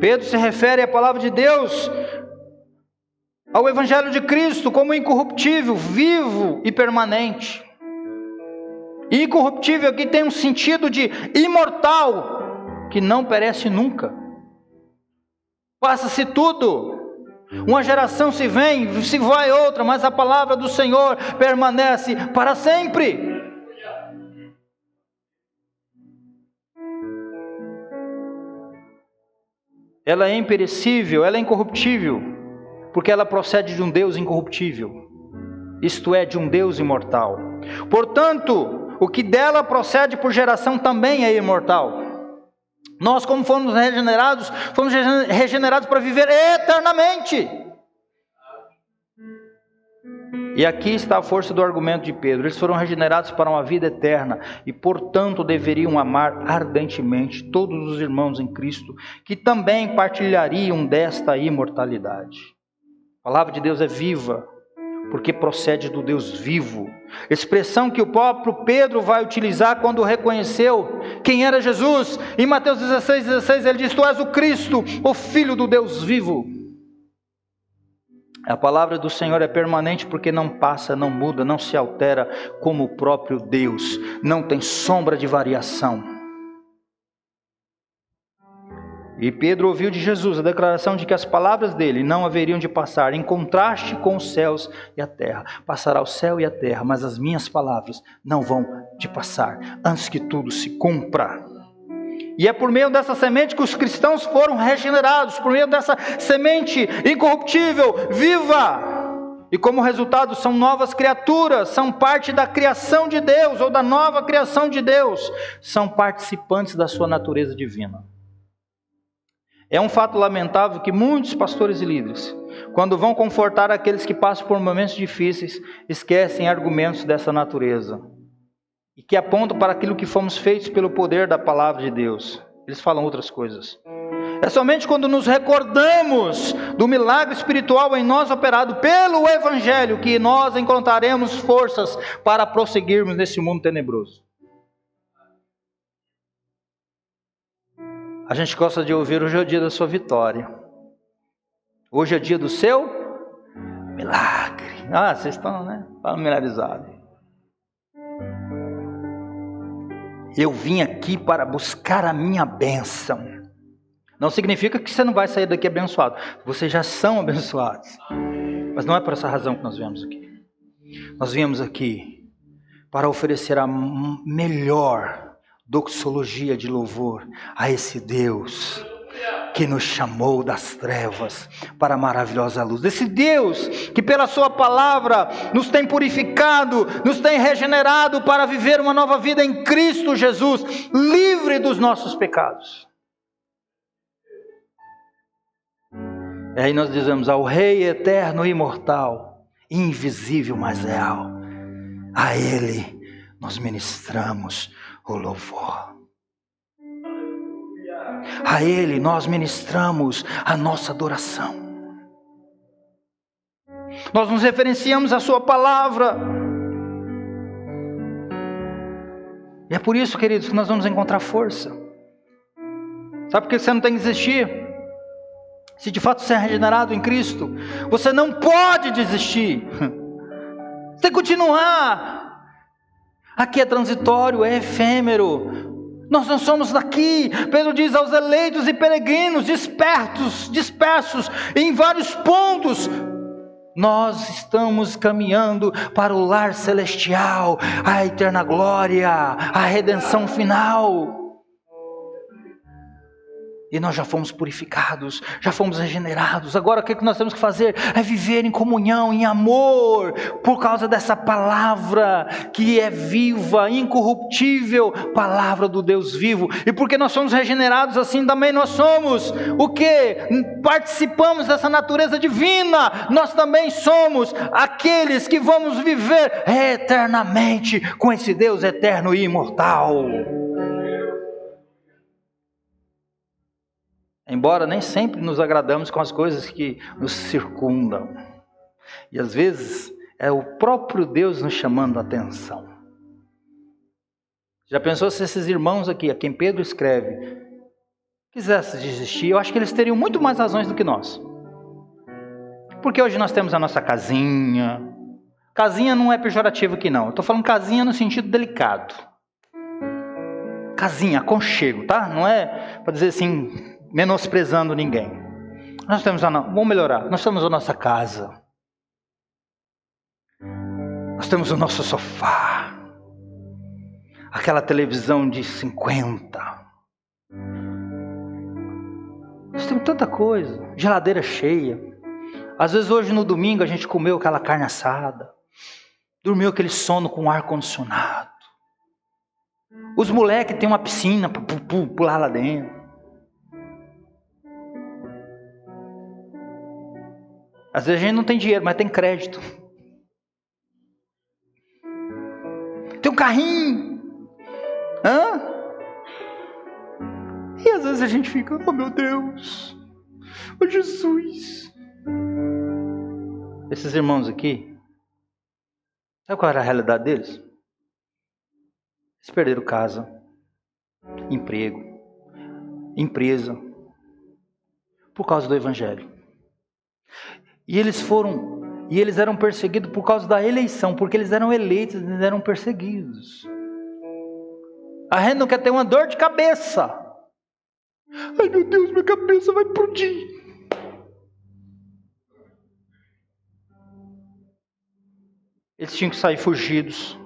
Pedro se refere à palavra de Deus, ao Evangelho de Cristo, como incorruptível, vivo e permanente. E incorruptível aqui tem um sentido de imortal, que não perece nunca. Passa-se tudo, uma geração se vem, se vai outra, mas a palavra do Senhor permanece para sempre. Ela é imperecível, ela é incorruptível, porque ela procede de um Deus incorruptível, isto é, de um Deus imortal. Portanto, o que dela procede por geração também é imortal. Nós, como fomos regenerados para viver eternamente. E aqui está a força do argumento de Pedro. Eles foram regenerados para uma vida eterna e, portanto, deveriam amar ardentemente todos os irmãos em Cristo, que também partilhariam desta imortalidade. A palavra de Deus é viva, porque procede do Deus vivo. Expressão que o próprio Pedro vai utilizar quando reconheceu quem era Jesus. Em Mateus 16, ele diz: Tu és o Cristo, o Filho do Deus vivo. A palavra do Senhor é permanente porque não passa, não muda, não se altera, como o próprio Deus. Não tem sombra de variação. E Pedro ouviu de Jesus a declaração de que as palavras dele não haveriam de passar, em contraste com os céus e a terra. Passará o céu e a terra, mas as minhas palavras não vão de passar, antes que tudo se cumpra. E é por meio dessa semente que os cristãos foram regenerados, por meio dessa semente incorruptível, viva. E como resultado são novas criaturas, são parte da criação de Deus, ou da nova criação de Deus. São participantes da sua natureza divina. É um fato lamentável que muitos pastores e líderes, quando vão confortar aqueles que passam por momentos difíceis, esquecem argumentos dessa natureza. E que apontam para aquilo que fomos feitos pelo poder da palavra de Deus. Eles falam outras coisas. É somente quando nos recordamos do milagre espiritual em nós operado pelo Evangelho que nós encontraremos forças para prosseguirmos nesse mundo tenebroso. A gente gosta de ouvir: hoje é o dia da sua vitória. Hoje é o dia do seu milagre. Vocês estão, familiarizados. Eu vim aqui para buscar a minha bênção. Não significa que você não vai sair daqui abençoado. Vocês já são abençoados. Mas não é por essa razão que nós viemos aqui. Nós viemos aqui para oferecer a melhor doxologia de louvor a esse Deus que nos chamou das trevas para a maravilhosa luz. Esse Deus que pela sua palavra nos tem purificado, nos tem regenerado para viver uma nova vida em Cristo Jesus, livre dos nossos pecados. E aí nós dizemos: ao Rei eterno e imortal, invisível, mas real, a Ele nós ministramos o louvor. A Ele nós ministramos a nossa adoração. Nós nos referenciamos à sua palavra. E é por isso, queridos, que nós vamos encontrar força. Sabe por que você não tem que desistir? Se de fato você é regenerado em Cristo, você não pode desistir. Você tem que continuar. Aqui é transitório, é efêmero. Nós não somos daqui. Pedro diz aos eleitos e peregrinos dispersos em vários pontos: nós estamos caminhando para o lar celestial, a eterna glória, a redenção final. E nós já fomos purificados, já fomos regenerados. Agora o que nós temos que fazer? É viver em comunhão, em amor, por causa dessa palavra que é viva, incorruptível, palavra do Deus vivo. E porque nós somos regenerados, assim também nós somos o quê? Participamos dessa natureza divina. Nós também somos aqueles que vamos viver eternamente com esse Deus eterno e imortal. Embora nem sempre nos agradamos com as coisas que nos circundam. E às vezes é o próprio Deus nos chamando a atenção. Já pensou se esses irmãos aqui, a quem Pedro escreve, quisessem desistir? Eu acho que eles teriam muito mais razões do que nós. Porque hoje nós temos a nossa casinha. Casinha não é pejorativo aqui não. Eu estou falando casinha no sentido delicado. Casinha, aconchego, tá? Não é para dizer assim, menosprezando ninguém. Nós temos vamos melhorar. Nós temos a nossa casa. Nós temos o nosso sofá. Aquela televisão de 50. Nós temos tanta coisa. Geladeira cheia. Às vezes hoje no domingo a gente comeu aquela carne assada. Dormiu aquele sono com ar condicionado. Os moleques têm uma piscina para pular lá dentro. Às vezes a gente não tem dinheiro, mas tem crédito. Tem um carrinho. E às vezes a gente fica, oh meu Deus, oh Jesus. Esses irmãos aqui, sabe qual era a realidade deles? Eles perderam casa, emprego, empresa, por causa do Evangelho. E eles eram perseguidos por causa da eleição, porque eles eram eleitos, eles eram perseguidos. A gente não quer ter uma dor de cabeça. Ai meu Deus, minha cabeça vai explodir. Eles tinham que sair fugidos.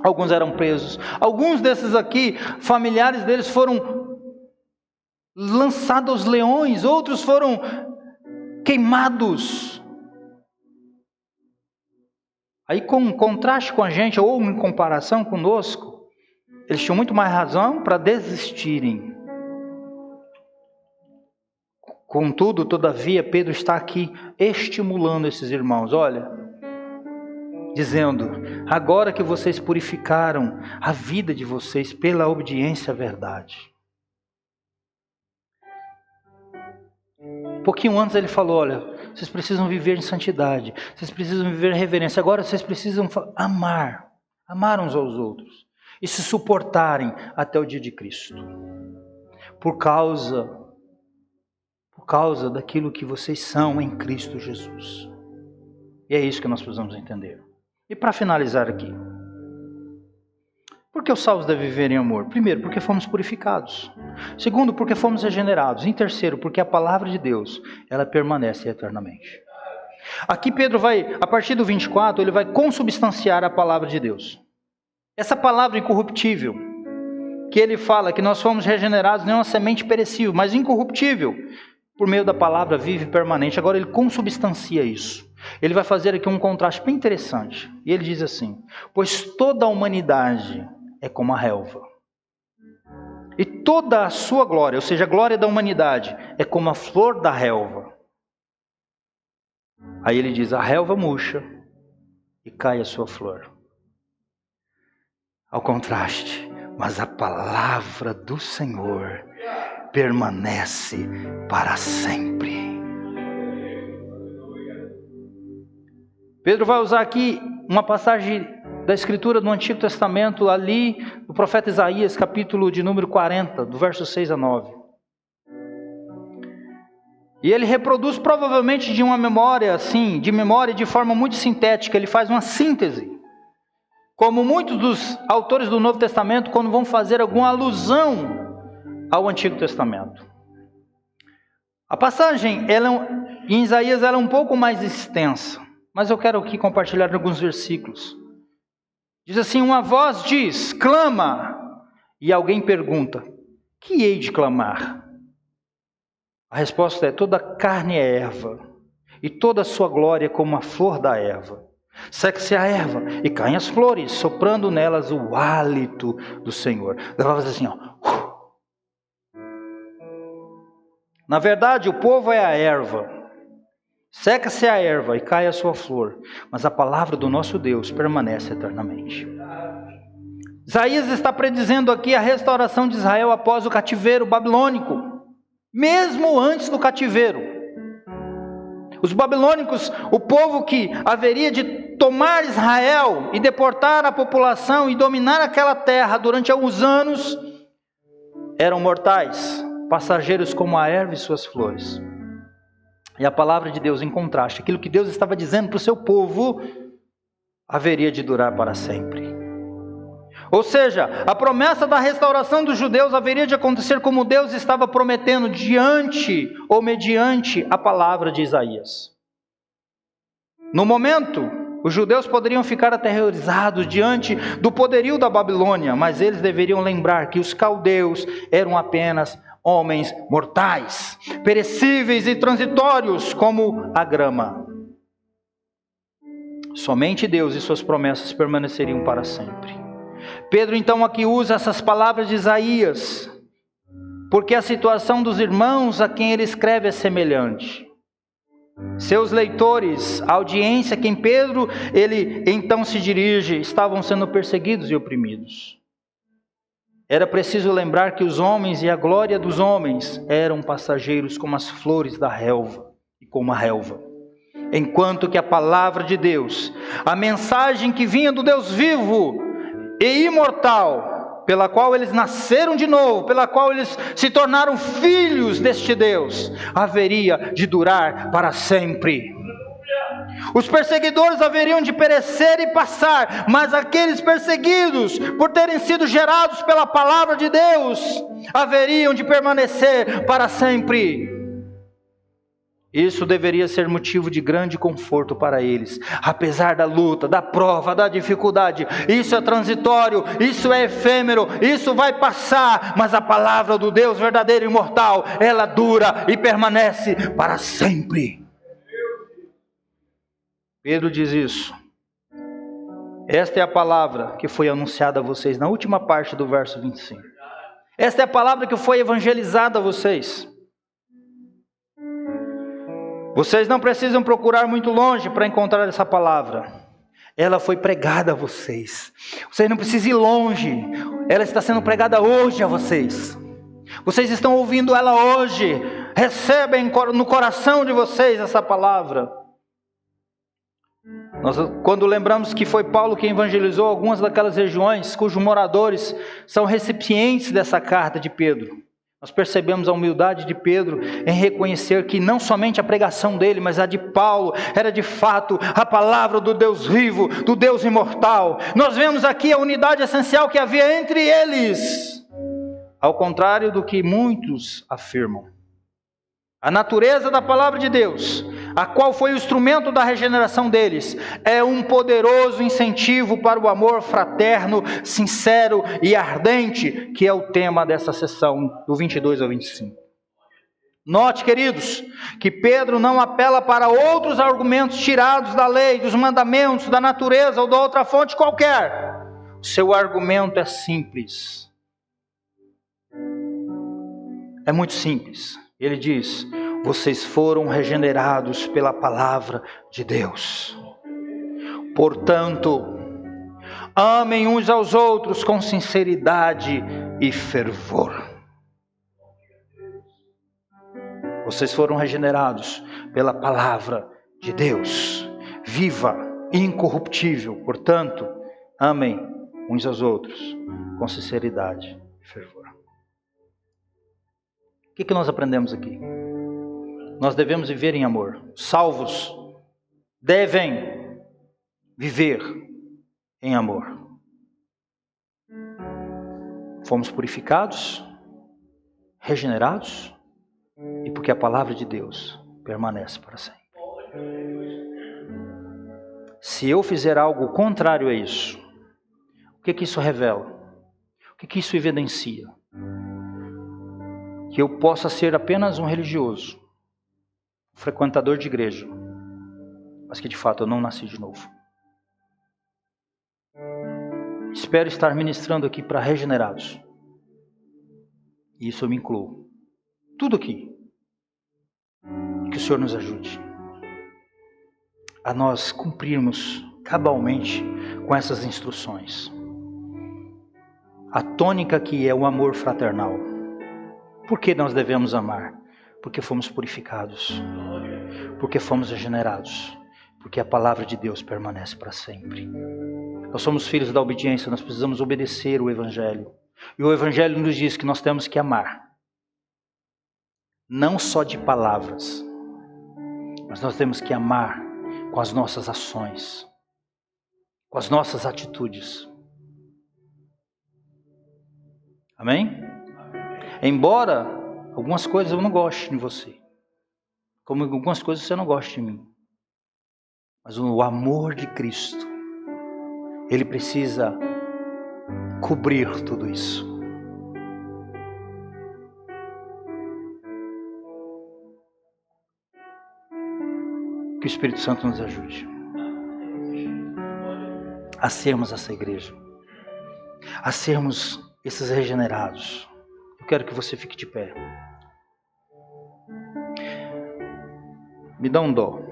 Alguns eram presos. Alguns desses aqui, familiares deles foram lançados aos leões. Outros foram queimados. Aí com contraste com a gente, ou em comparação conosco, eles tinham muito mais razão para desistirem. Contudo, todavia, Pedro está aqui estimulando esses irmãos. Olha, dizendo, agora que vocês purificaram a vida de vocês pela obediência à verdade. Um pouquinho antes ele falou, olha, vocês precisam viver em santidade, vocês precisam viver em reverência, agora vocês precisam amar uns aos outros e se suportarem até o dia de Cristo, por causa daquilo que vocês são em Cristo Jesus. E é isso que nós precisamos entender. E para finalizar aqui, por que os salvos devem viver em amor? Primeiro, porque fomos purificados. Segundo, porque fomos regenerados. Em terceiro, porque a palavra de Deus, ela permanece eternamente. Aqui Pedro vai, a partir do 24, ele vai consubstanciar a palavra de Deus. Essa palavra incorruptível, que ele fala que nós fomos regenerados, não é uma semente perecível, mas incorruptível, por meio da palavra viva e permanente. Agora ele consubstancia isso. Ele vai fazer aqui um contraste bem interessante. E ele diz assim, pois toda a humanidade é como a relva. E toda a sua glória, ou seja, a glória da humanidade, é como a flor da relva. Aí ele diz, a relva murcha e cai a sua flor. Ao contraste, mas a palavra do Senhor permanece para sempre. Pedro vai usar aqui uma passagem da Escritura do Antigo Testamento, ali do profeta Isaías, capítulo de número 40, do verso 6 a 9. E ele reproduz provavelmente de uma memória, assim, de forma muito sintética, ele faz uma síntese. Como muitos dos autores do Novo Testamento, quando vão fazer alguma alusão ao Antigo Testamento. A passagem em Isaías ela é um pouco mais extensa, mas eu quero aqui compartilhar alguns versículos. Diz assim, uma voz diz, clama, e alguém pergunta, que hei de clamar? A resposta é: toda carne é erva, e toda a sua glória como a flor da erva. Seca-se a erva e caem as flores, soprando nelas o hálito do Senhor. Ela vai fazer assim, ó. Na verdade, o povo é a erva. Seca-se a erva e cai a sua flor, mas a palavra do nosso Deus permanece eternamente. Isaías está predizendo aqui a restauração de Israel após o cativeiro babilônico, mesmo antes do cativeiro. Os babilônicos, o povo que haveria de tomar Israel e deportar a população e dominar aquela terra durante alguns anos, eram mortais, passageiros como a erva e suas flores. E a palavra de Deus, em contraste, aquilo que Deus estava dizendo para o seu povo, haveria de durar para sempre. Ou seja, a promessa da restauração dos judeus haveria de acontecer como Deus estava prometendo diante ou mediante a palavra de Isaías. No momento, os judeus poderiam ficar aterrorizados diante do poderio da Babilônia, mas eles deveriam lembrar que os caldeus eram apenas homens mortais, perecíveis e transitórios como a grama. Somente Deus e suas promessas permaneceriam para sempre. Pedro então aqui usa essas palavras de Isaías, porque a situação dos irmãos a quem ele escreve é semelhante. Seus leitores, a audiência a quem Pedro ele então se dirige, estavam sendo perseguidos e oprimidos. Era preciso lembrar que os homens e a glória dos homens eram passageiros como as flores da relva e como a relva. Enquanto que a palavra de Deus, a mensagem que vinha do Deus vivo e imortal, pela qual eles nasceram de novo, pela qual eles se tornaram filhos deste Deus, haveria de durar para sempre. Os perseguidores haveriam de perecer e passar, mas aqueles perseguidos, por terem sido gerados pela palavra de Deus, haveriam de permanecer para sempre. Isso deveria ser motivo de grande conforto para eles, apesar da luta, da prova, da dificuldade. Isso é transitório, isso é efêmero, isso vai passar, mas a palavra do Deus verdadeiro e imortal, ela dura e permanece para sempre. Pedro diz isso. Esta é a palavra que foi anunciada a vocês na última parte do verso 25. Esta é a palavra que foi evangelizada a vocês. Vocês não precisam procurar muito longe para encontrar essa palavra. Ela foi pregada a vocês. Vocês não precisam ir longe. Ela está sendo pregada hoje a vocês. Vocês estão ouvindo ela hoje. Recebem no coração de vocês essa palavra. Quando lembramos que foi Paulo quem evangelizou algumas daquelas regiões cujos moradores são recipientes dessa carta de Pedro, nós percebemos a humildade de Pedro em reconhecer que não somente a pregação dele, mas a de Paulo, era de fato a palavra do Deus vivo, do Deus imortal. Nós vemos aqui a unidade essencial que havia entre eles, ao contrário do que muitos afirmam. A natureza da palavra de Deus, a qual foi o instrumento da regeneração deles, é um poderoso incentivo para o amor fraterno, sincero e ardente, que é o tema dessa sessão, do 22 ao 25. Note, queridos, que Pedro não apela para outros argumentos tirados da lei, dos mandamentos, da natureza ou da outra fonte qualquer. O seu argumento é simples. É muito simples. Ele diz: vocês foram regenerados pela palavra de Deus. Portanto, amem uns aos outros com sinceridade e fervor. Vocês foram regenerados pela palavra de Deus, viva e incorruptível. Portanto, amem uns aos outros com sinceridade e fervor. O que nós aprendemos aqui? Nós devemos viver em amor. Salvos devem viver em amor. Fomos purificados, regenerados, e porque a palavra de Deus permanece para sempre. Se eu fizer algo contrário a isso, o que isso revela? O que isso evidencia? que eu possa ser apenas um religioso, um frequentador de igreja, mas que de fato eu não nasci de novo. Espero estar ministrando aqui para regenerados. E isso eu me incluo. Tudo aqui. Que o Senhor nos ajude a nós cumprirmos cabalmente com essas instruções. A tônica que é o amor fraternal. Por que nós devemos amar? Porque fomos purificados. Porque fomos regenerados. Porque a palavra de Deus permanece para sempre. Nós somos filhos da obediência, nós precisamos obedecer o Evangelho. E o Evangelho nos diz que nós temos que amar. Não só de palavras, mas nós temos que amar com as nossas ações, com as nossas atitudes. Amém? Embora algumas coisas eu não goste de você, como algumas coisas você não gosta de mim, mas o amor de Cristo, ele precisa cobrir tudo isso. Que o Espírito Santo nos ajude a sermos essa igreja, a sermos esses regenerados. Eu quero que você fique de pé. Me dá um dó.